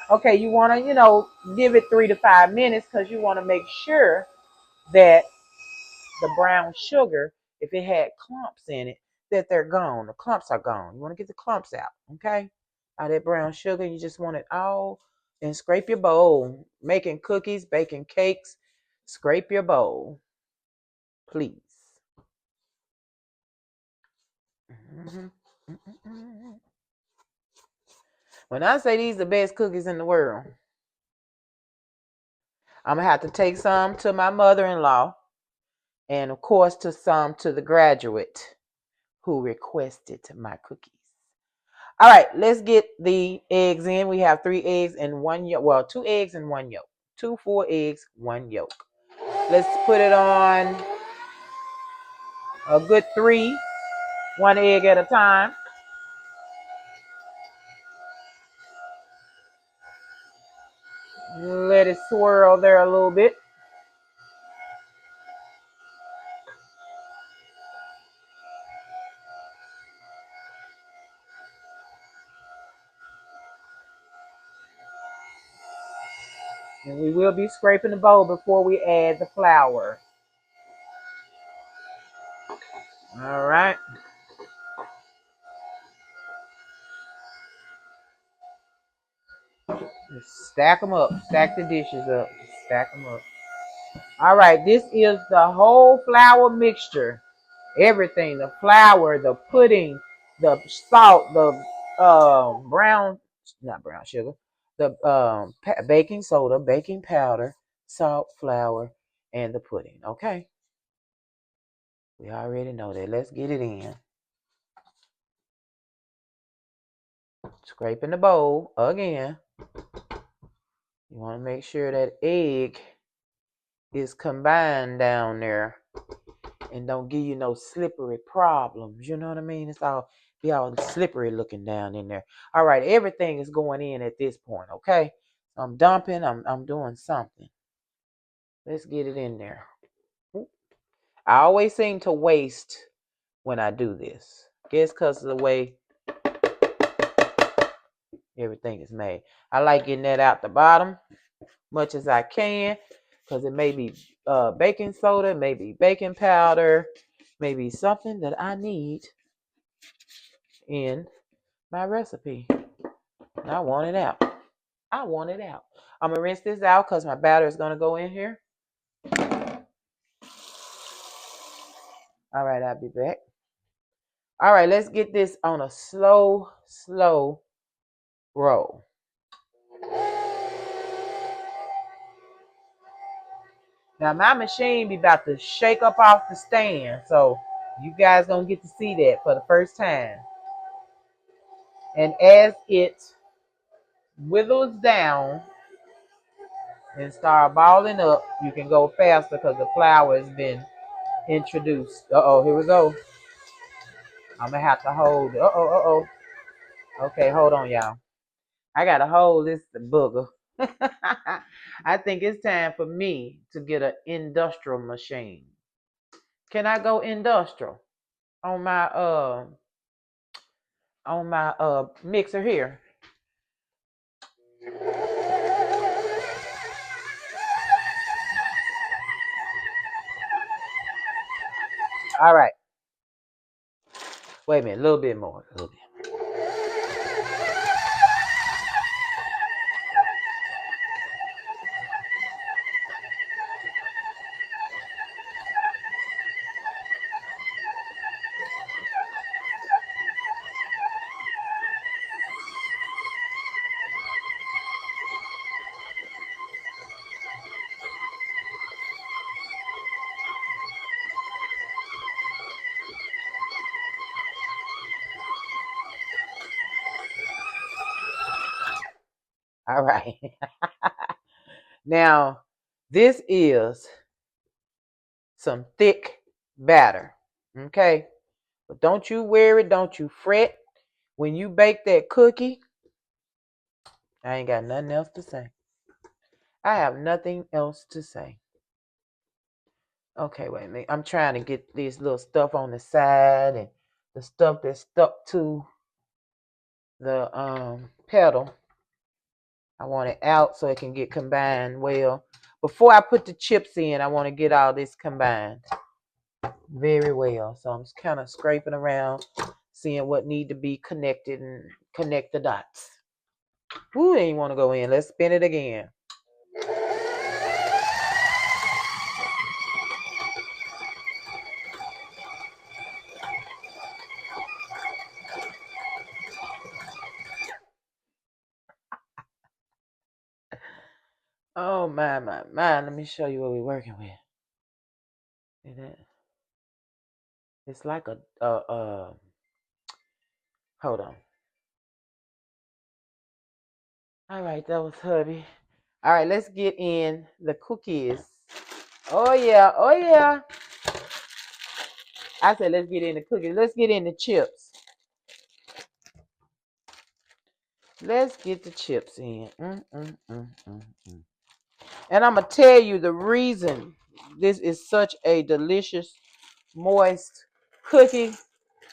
[SPEAKER 1] Okay, you want to, give it 3 to 5 minutes because you want to make sure that the brown sugar, if it had clumps in it, that they're gone. The clumps are gone. You want to get the clumps out, okay? Out of that brown sugar, you just want it all, and scrape your bowl. Making cookies, baking cakes, scrape your bowl, please. When I say these are the best cookies in the world, I'm going to have to take some to my mother-in-law and, of course, to the graduate who requested my cookies. All right, let's get the eggs in. We have 3 eggs and 1 yolk. Well, 2 eggs and 1 yolk. 2 full eggs, 1 yolk. Let's put it on a good 3, 1 egg at a time. Let it swirl there a little bit. And we will be scraping the bowl before we add the flour. All right. Just stack them up. Stack the dishes up. Stack them up. All right. This is the whole flour mixture. Everything. The flour, the pudding, the salt, the not brown sugar, the baking soda, baking powder, salt, flour, and the pudding. Okay. We already know that. Let's get it in. Scraping the bowl again. You want to make sure that egg is combined down there and don't give you no slippery problems. You know what I mean? It's all be all slippery looking down in there. All right, everything is going in at this point, okay? I'm dumping, I'm doing something. Let's get it in there. I always seem to waste when I do this. Guess because of the way everything is made. I like getting that out the bottom much as I can because it may be baking soda, maybe baking powder, maybe something that I need in my recipe. And I want it out. I want it out. I'm going to rinse this out because my batter is going to go in here. All right, I'll be back. All right, let's get this on a slow roll. Now my machine be about to shake up off the stand, so you guys gonna get to see that for the first time. And as it withers down and start balling up, you can go faster because the flour has been introduced. Here we go. I'm gonna have to hold it. Okay, hold on, y'all. I gotta hold this booger. I think it's time for me to get an industrial machine. Can I go industrial on my mixer here? All right. Wait a minute, a little bit more. A little bit. All right. Now, this is some thick batter. Okay? But don't you worry, don't you fret. When you bake that cookie, I ain't got nothing else to say. I have nothing else to say. Okay, wait a minute. I'm trying to get this little stuff on the side and the stuff that's stuck to the pedal. I want it out so it can get combined well. Before I put the chips in, I want to get all this combined very well. So I'm just kind of scraping around, seeing what need to be connected and connect the dots. Ooh, ain't want to go in. Let's spin it again. Oh my. Let me show you what we're working with. See that? It's like hold on. All right, that was hubby. All right, let's get in the cookies. Oh yeah. I said let's get in the cookies. Let's get in the chips. Let's get the chips in. And I'm going to tell you the reason this is such a delicious, moist cookie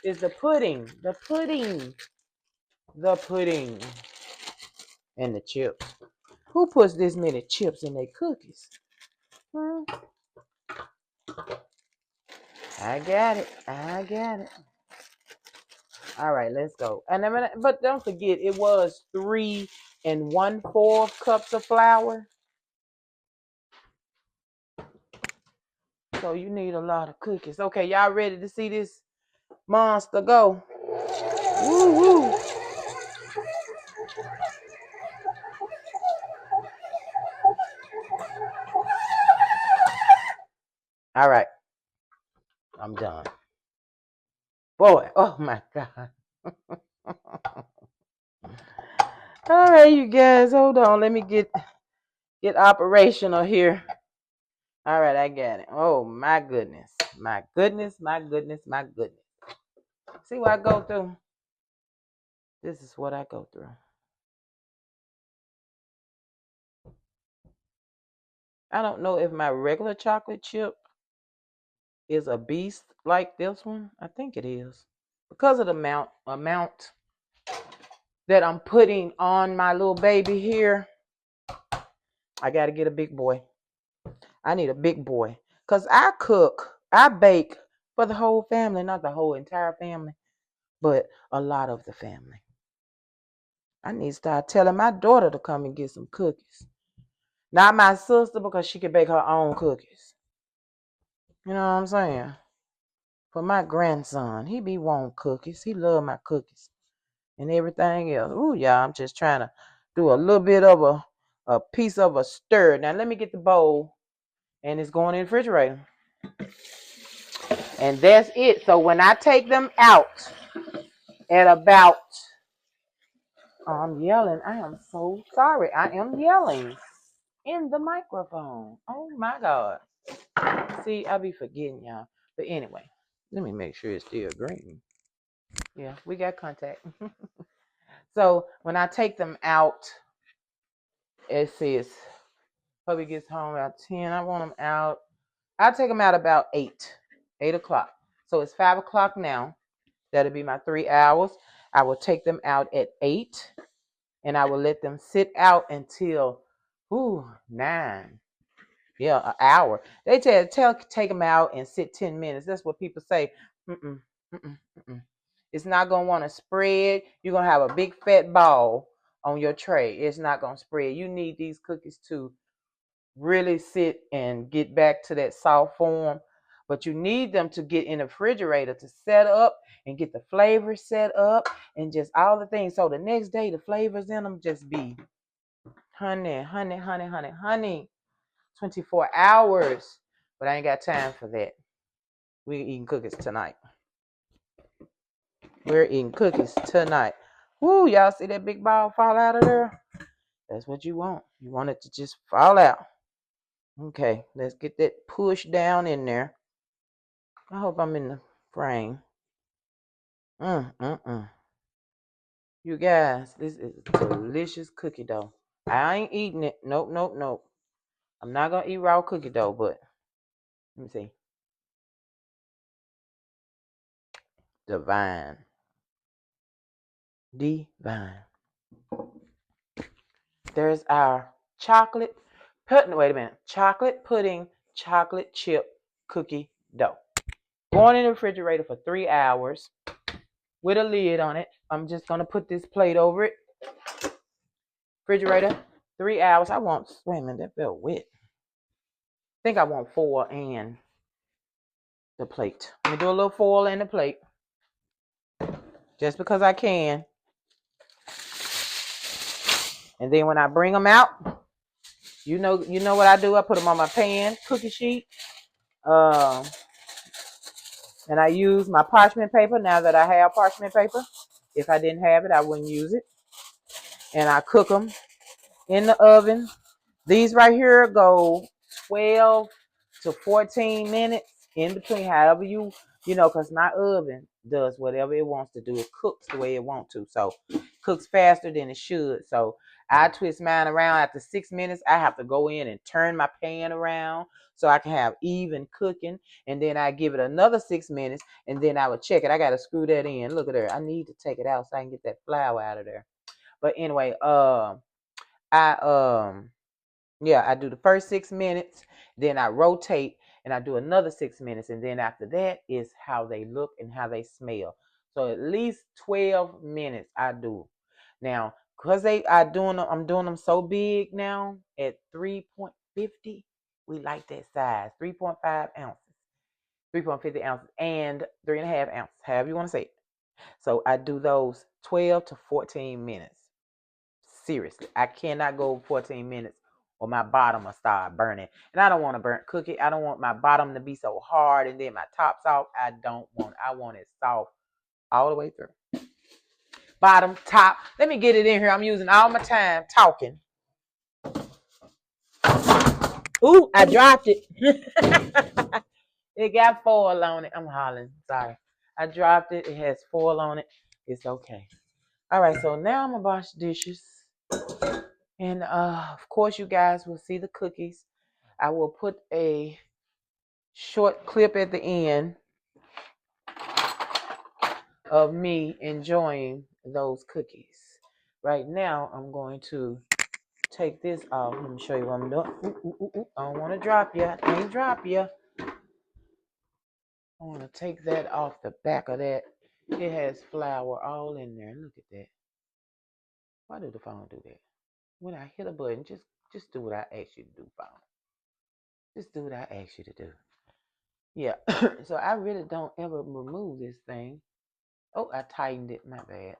[SPEAKER 1] is the pudding. The pudding. The pudding. And the chips. Who puts this many chips in their cookies? I got it. All right, let's go. But don't forget, it was 3 1/4 cups of flour. So you need a lot of cookies. Okay, y'all ready to see this monster go? Woo woo. All right, I'm done. Boy, oh my God. All right, you guys, hold on. Let me get operational here. All right, I got it. Oh my goodness. My goodness. See what I go through? This is what I go through. I don't know if my regular chocolate chip is a beast like this one. I think it is. Because of the amount that I'm putting on my little baby here, I got to get a big boy. I need a big boy. Because I bake for the whole family, not the whole entire family, but a lot of the family. I need to start telling my daughter to come and get some cookies. Not my sister, because she can bake her own cookies. You know what I'm saying? for my grandson. He be wanting cookies. He love my cookies and everything else. Ooh, y'all, I'm just trying to do a little bit of a piece of a stir. Now, let me get the bowl, and it's going in the refrigerator. And that's it. So when I take them out at about, oh, I'm yelling. I am so sorry. I am yelling in the microphone. Oh, my God. See, I be forgetting, y'all. But anyway, let me make sure it's still green. Yeah, we got contact. So when I take them out, it says, hubby gets home about 10. I want them out. I'll take them out about 8 o'clock. So it's 5 o'clock now. That'll be my 3 hours. I will take them out at 8, and I will let them sit out until 9. Yeah, an hour. They take them out and sit 10 minutes. That's what people say. Mm-mm, mm-mm, mm-mm. It's not going to want to spread. You're going to have a big fat ball on your tray. It's not going to spread. You need these cookies to really sit and get back to that soft form. But you need them to get in the refrigerator to set up and get the flavors set up and just all the things. So the next day, the flavors in them just be honey, honey, honey, honey, honey. 24 hours. But I ain't got time for that. We're eating cookies tonight. We're eating cookies tonight. Woo, y'all see that big ball fall out of there? That's what you want. You want it to just fall out. Okay, let's get that push down in there. I hope I'm in the frame. You guys, this is a delicious cookie dough. I ain't eating it. Nope, nope, nope. I'm not going to eat raw cookie dough, but let me see. Divine. There's our chocolate pudding, chocolate chip cookie dough. Going in the refrigerator for 3 hours with a lid on it. I'm just going to put this plate over it. Refrigerator, 3 hours. Wait a minute, that felt wet. I think I want foil and the plate. Let me do a little foil and the plate. Just because I can. And then when I bring them out, you know what I do? I put them on my pan, cookie sheet. And I use my parchment paper now that I have parchment paper. If I didn't have it, I wouldn't use it. And I cook them in the oven. These right here go 12 to 14 minutes in between, however because my oven does whatever it wants to do. It cooks the way it wants to. So it cooks faster than it should. So I twist mine around. After 6 minutes, I have to go in and turn my pan around so I can have even cooking. And then I give it another 6 minutes, and then I would check it. I got to screw that in. Look at there. I need to take it out so I can get that flour out of there. But anyway, I do the first 6 minutes, then I rotate and I do another 6 minutes, and then after that is how they look and how they smell. So at least 12 minutes I do. Now, because I'm doing them so big now at 3.50. We like that size, 3.5 ounces, 3.50 ounces, and 3.5 ounces, however you want to say it. So I do those 12 to 14 minutes. Seriously, I cannot go 14 minutes or my bottom will start burning. And I don't want to burn cookie. I don't want my bottom to be so hard and then my top soft. I want it soft all the way through. Bottom, top. Let me get it in here. I'm using all my time talking. Ooh, I dropped it. It got foil on it. I'm hollering. Sorry. I dropped it. It has foil on it. It's okay. All right, so now I'm going to wash dishes. And of course, you guys will see the cookies. I will put a short clip at the end of me enjoying those cookies. Right now, I'm going to take this off. Let me show you what I'm doing. I don't want to drop you. I can't drop you. I want to take that off the back of that. It has flour all in there. Look at that. Why did the phone do that? When I hit a button, just do what I asked you to do, phone. Just do what I asked you to do. Yeah. So I really don't ever remove this thing. Oh, I tightened it. My bad.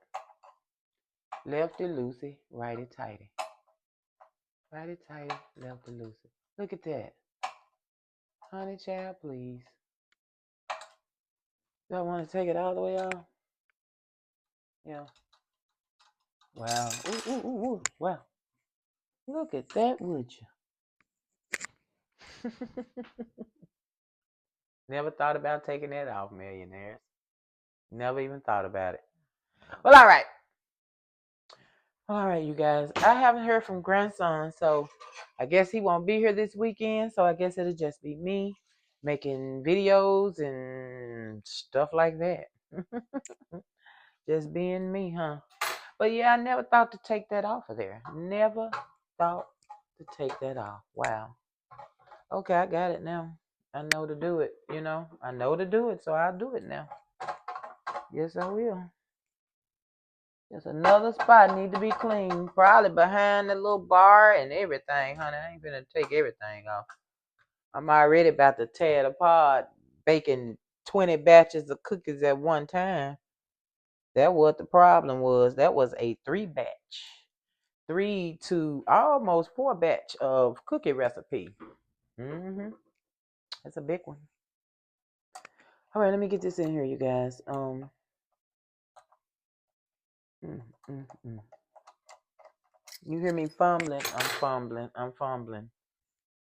[SPEAKER 1] Lefty loosey, righty tighty. Righty tighty, lefty loosey. Look at that. Honey child, please. Do I want to take it all the way off? Yeah. Wow. Ooh, ooh, ooh, ooh. Wow. Look at that, would you? Never thought about taking that off, millionaires. Never even thought about it. Well, all right. All right, you guys. I haven't heard from grandson, so I guess he won't be here this weekend. So I guess it'll just be me making videos and stuff like that. Just being me, huh? But yeah, I never thought to take that off of there. Never thought to take that off. Wow. Okay, I got it now. I know to do it, you know. I know to do it, so I'll do it now. Yes, I will. There's another spot need to be clean. Probably behind the little bar and everything, honey. I ain't gonna take everything off. I'm already about to tear it apart, baking 20 batches of cookies at one time. That what the problem was. That was a 3-batch. 3 to almost 4-batch of cookie recipe. That's a big one. All right, let me get this in here, you guys. Mm, mm, mm. You hear me fumbling? I'm fumbling. I'm fumbling.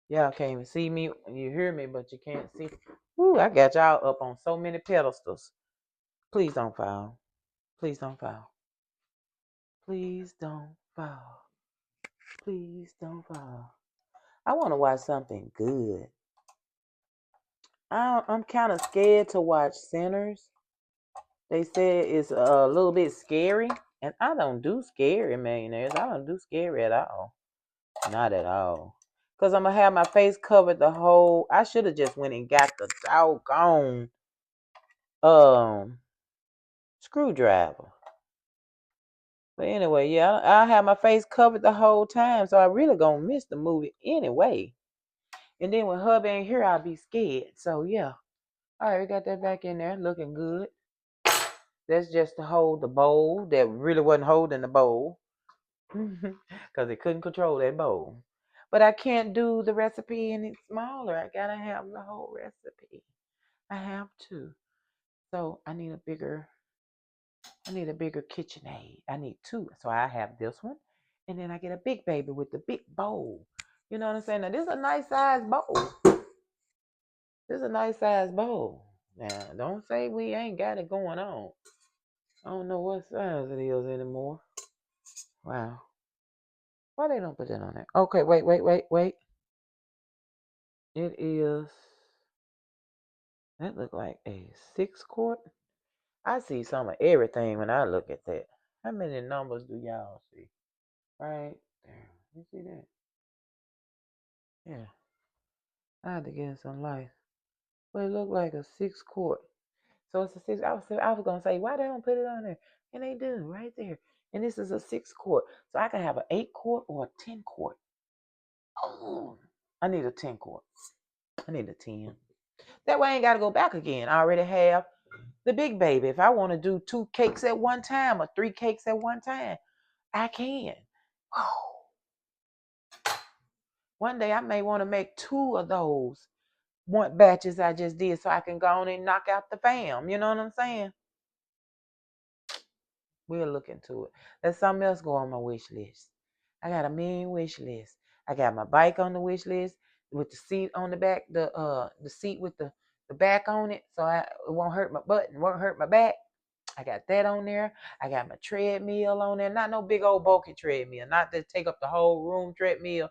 [SPEAKER 1] Y'all can't even see me. You hear me, but you can't see. Woo, I got y'all up on so many pedestals. Please don't fall. Please don't fall. Please don't fall. Please don't fall. I want to watch something good. I'm kind of scared to watch Sinners. They said it's a little bit scary, and I don't do scary, millionaires. I don't do scary at all. Not at all. Because I'm going to have my face covered the whole... I should have just went and got the doggone screwdriver. But anyway, yeah, I have my face covered the whole time, so I really going to miss the movie anyway. And then when hubby ain't here, I'll be scared. So, yeah. All right, we got that back in there looking good. That's just to hold the bowl that really wasn't holding the bowl. Because it couldn't control that bowl. But I can't do the recipe any smaller. I gotta have the whole recipe. I have to. So I need a bigger KitchenAid. I need 2. So I have this one. And then I get a big baby with the big bowl. You know what I'm saying? Now this is a nice size bowl. This is a nice size bowl. Now don't say we ain't got it going on. I don't know what size it is anymore. Wow. Why they don't put that on there? Okay, wait. It is, that look like a 6-quart. I see some of everything when I look at that. How many numbers do y'all see? Right there. You see that? Yeah. I had to get some life. But it looked like a 6-quart. So it's a 6. I was gonna say, why they don't put it on there? And they do right there. And this is a 6-quart. So I can have an 8-quart or a 10-quart. Oh, I need a 10-quart. I need a 10. That way I ain't gotta go back again. I already have the big baby. If I want to do 2 cakes at one time or 3 cakes at one time, I can. Oh, one day I may want to make 2 of those one batches I just did so I can go on and knock out the fam. You know what I'm saying? We'll look into it. There's something else go on my wish list. I got a mean wish list. I got my bike on the wish list with the seat on the back, the seat with the back on it, so it won't hurt my butt and won't hurt my back. I got that on there. I got my treadmill on there. Not no big old bulky treadmill. Not to take up the whole room treadmill.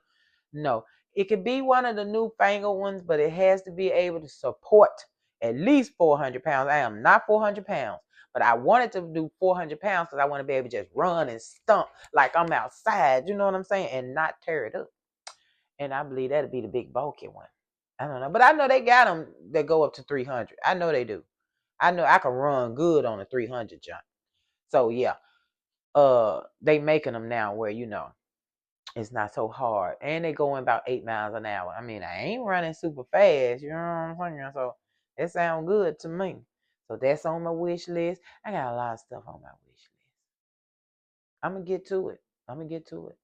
[SPEAKER 1] No. It could be one of the newfangled ones, but it has to be able to support at least 400 pounds. I am not 400 pounds, but I wanted to do 400 pounds because I want to be able to just run and stomp like I'm outside, you know what I'm saying, and not tear it up. And I believe that'd be the big bulky one. I don't know, but I know they got them that go up to 300. I know they do. I know I can run good on a 300 jump. So yeah, they making them now where it's not so hard, and they going about 8 miles an hour. I mean, I ain't running super fast, you know what I'm saying? So That sounds good to me. So that's on my wish list. I got a lot of stuff on my wish list. I'm going to get to it. I'm going to get to it.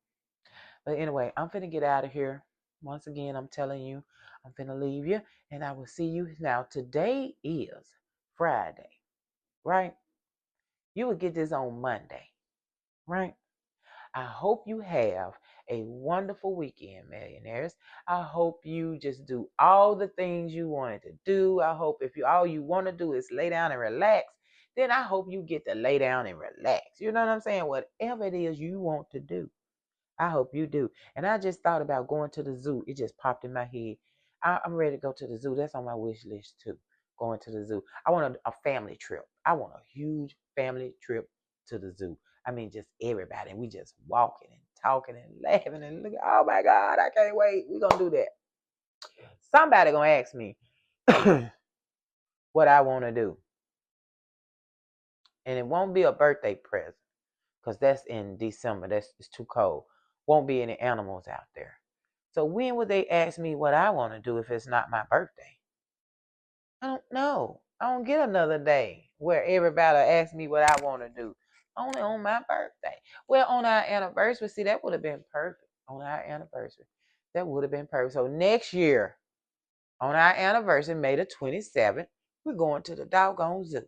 [SPEAKER 1] But anyway, I'm finna get out of here. Once again, I'm telling you, I'm finna leave you. And I will see you. Now, today is Friday, right? You will get this on Monday, right? I hope you have a wonderful weekend, millionaires. I hope you just do all the things you wanted to do. I hope if all you want to do is lay down and relax, then I hope you get to lay down and relax. You know what I'm saying? Whatever it is you want to do, I hope you do. And I just thought about going to the zoo. It just popped in my head. I'm ready to go to the zoo. That's on my wish list too. Going to the zoo. I want a family trip. I want a huge family trip to the zoo. I mean, just everybody. And we just walking and talking and laughing and looking. Oh my God, I can't wait. We're going to do that. Somebody going to ask me what I want to do. And it won't be a birthday present because that's in December. It's too cold. Won't be any animals out there. So when would they ask me what I want to do if it's not my birthday? I don't know. I don't get another day where everybody asks me what I want to do. Only on my birthday. Well, on our anniversary, see, that would have been perfect. On our anniversary. That would have been perfect. So next year, on our anniversary, May the 27th, we're going to the doggone zoo.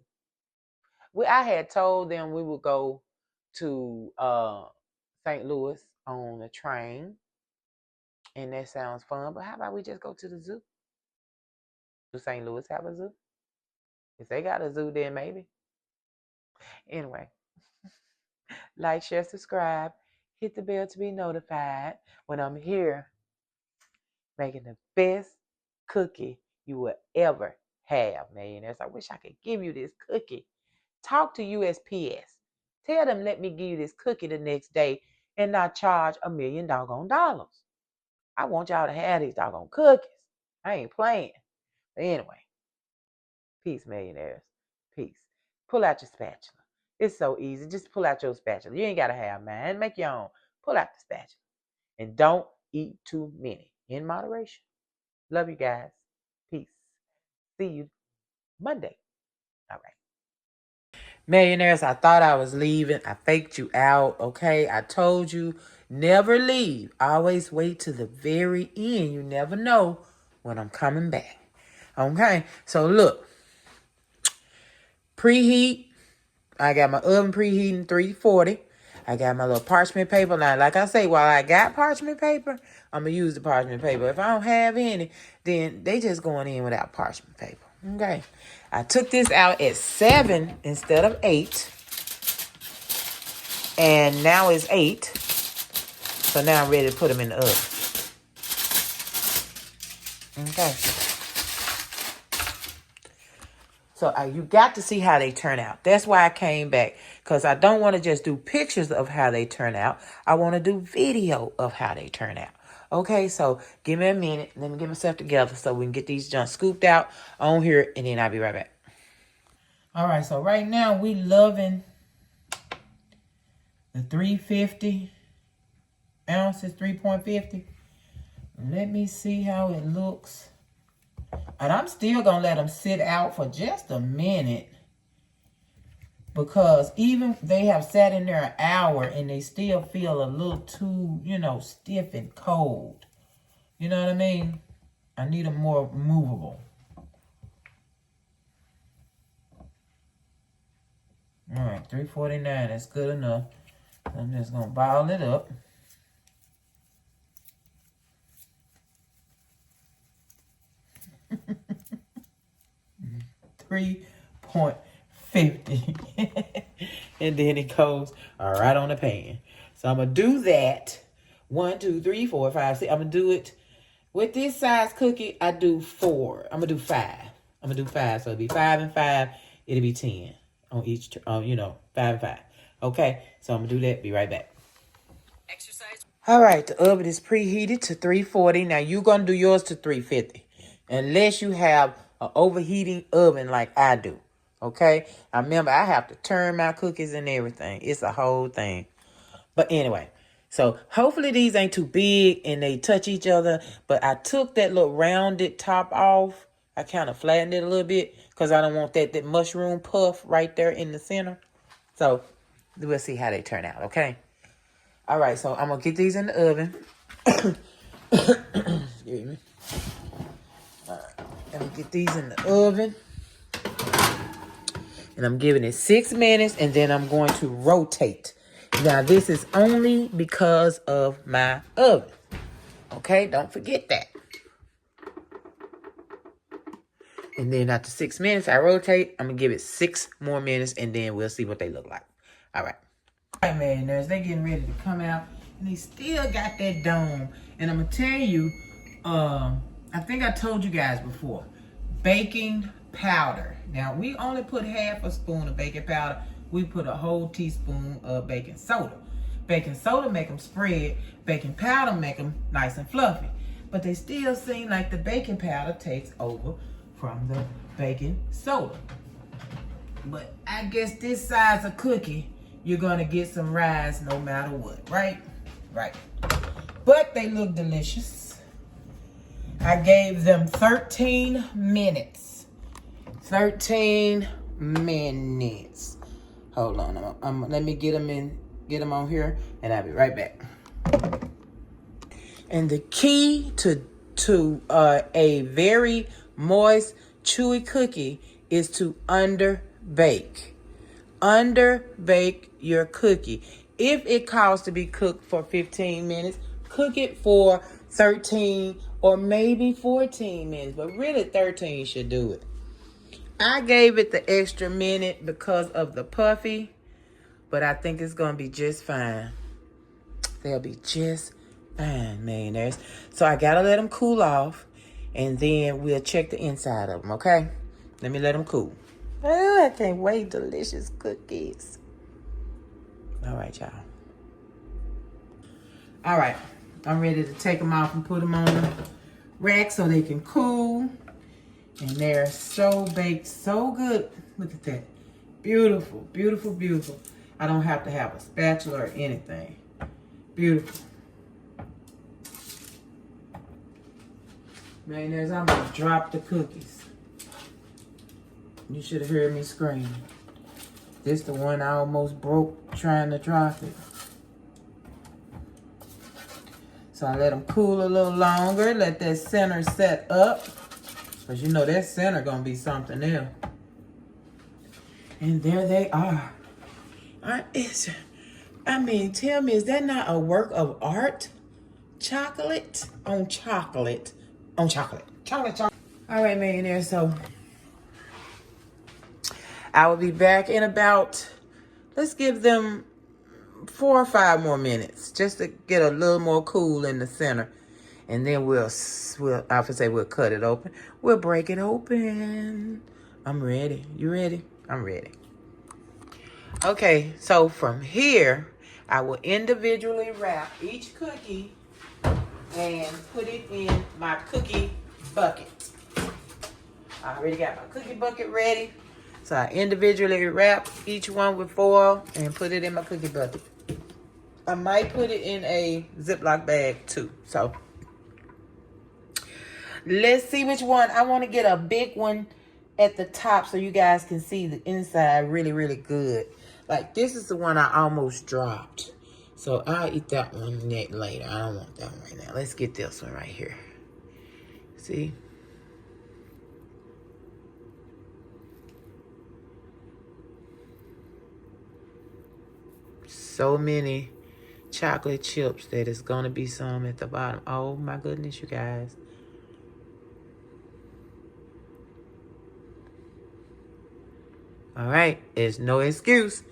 [SPEAKER 1] I had told them we would go to St. Louis on a train. And that sounds fun. But how about we just go to the zoo? Do St. Louis have a zoo? If they got a zoo, then maybe. Anyway, like, share, subscribe, hit the bell to be notified when I'm here making the best cookie you will ever have, millionaires. I wish I could give you this cookie. Talk to USPS. Tell them, let me give you this cookie the next day and not charge $1 million doggone dollars. I want y'all to have these doggone cookies. I ain't playing. But anyway, peace, millionaires. Peace. Pull out your spatula. It's so easy. Just pull out your spatula. You ain't got to have mine. Make your own. Pull out the spatula. And don't eat too many. In moderation. Love you guys. Peace. See you Monday. All right. Millionaires, I thought I was leaving. I faked you out, okay? I told you, never leave. Always wait to the very end. You never know when I'm coming back. Okay? So look. Preheat. I got my oven preheating 340. I got my little parchment paper. Now, like I say, while I got parchment paper, I'm going to use the parchment paper. If I don't have any, then they just going in without parchment paper. Okay. I took this out at 7 instead of 8. And now it's 8. So now I'm ready to put them in the oven. Okay. So you got to see how they turn out. That's why I came back. Because I don't want to just do pictures of how they turn out. I want to do video of how they turn out. Okay, so give me a minute. Let me get myself together so we can get these junk scooped out on here. And then I'll be right back. All right, so right now we loving the 350 ounces, 3.50. Let me see how it looks. And I'm still going to let them sit out for just a minute. Because even they have sat in there an hour and they still feel a little too, stiff and cold. You know what I mean? I need them more movable. All right, 349. That's good enough. I'm just going to bottle it up. $3.50. And then it goes right on the pan. So I'm going to do that. 1, 2, 3, 4, 5, 6. I'm going to do it. With this size cookie, I do 4. I'm going to do 5. I'm going to do 5. So it'll be 5 and 5. It'll be 10 on each, 5 and 5. Okay, so I'm going to do that. Be right back. Exercise. All right, the oven is preheated to 340. Now, you're going to do yours to 350. Unless you have an overheating oven like I do. Okay? I remember I have to turn my cookies and everything. It's a whole thing. But anyway, so hopefully these ain't too big and they touch each other. But I took that little rounded top off. I kind of flattened it a little bit because I don't want that mushroom puff right there in the center. So we'll see how they turn out, okay? All right, so I'm going to get these in the oven. Excuse me. All right, let me get these in the oven. And I'm giving it 6 minutes, and then I'm going to rotate. Now, this is only because of my oven. Okay, don't forget that. And then after 6 minutes, I rotate. I'm going to give it 6 more minutes, and then we'll see what they look like. All right. All right, mariners, they getting ready to come out, and they still got that dome. And I'm going to tell you, I think I told you guys before, baking powder. Now, we only put half a spoon of baking powder. We put a whole teaspoon of baking soda. Baking soda make them spread. Baking powder make them nice and fluffy. But they still seem like the baking powder takes over from the baking soda. But I guess this size of cookie, you're going to get some rise no matter what, right? Right. But they look delicious. I gave them 13 minutes. 13 minutes. Hold on. Let me get them on here, and I'll be right back. And the key to a very moist, chewy cookie is to underbake. Underbake your cookie. If it calls to be cooked for 15 minutes, cook it for 13 or maybe 14 minutes. But really 13 should do it. I gave it the extra minute because of the puffy, but I think it's going to be just fine. They'll be just fine, mayonnaise. So I got to let them cool off, and then we'll check the inside of them, okay? Let me let them cool. Oh, I can't wait. Delicious cookies. All right, y'all. All right. I'm ready to take them off and put them on the rack so they can cool. And they're so baked, so good. Look at that. Beautiful, beautiful, beautiful. I don't have to have a spatula or anything. Beautiful. Mayonnaise, I'm going to drop the cookies. You should have heard me scream. This the one I almost broke trying to drop it. So I let them cool a little longer. Let that center set up. Because you know that center going to be something else. And there they are. I mean, tell me, is that not a work of art? Chocolate on chocolate on chocolate. Chocolate. All right, millionaire. So I will be back in about, let's give them 4 or 5 more minutes just to get a little more cool in the center. And then we'll cut it open. We'll break it open. I'm ready. You ready? I'm ready. Okay, so from here, I will individually wrap each cookie and put it in my cookie bucket. I already got my cookie bucket ready. So I individually wrap each one with foil and put it in my cookie bucket. I might put it in a Ziploc bag too. So let's see which one. I want to get a big one at the top so you guys can see the inside really, really good. Like this is the one I almost dropped. So I'll eat that one later. I don't want that one right now. Let's get this one right here. See? So many chocolate chips that it's going to be some at the bottom. Oh my goodness, you guys. All right, there's no excuse.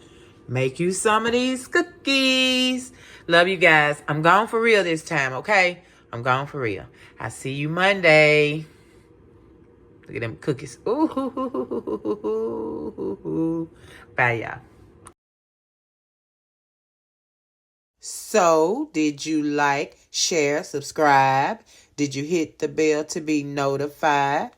[SPEAKER 1] Make you some of these cookies. Love you guys. I'm gone for real this time, okay? I'm gone for real. I see you Monday. Look at them cookies. Ooh. Bye, y'all. So, did you like, share, subscribe? Did you hit the bell to be notified?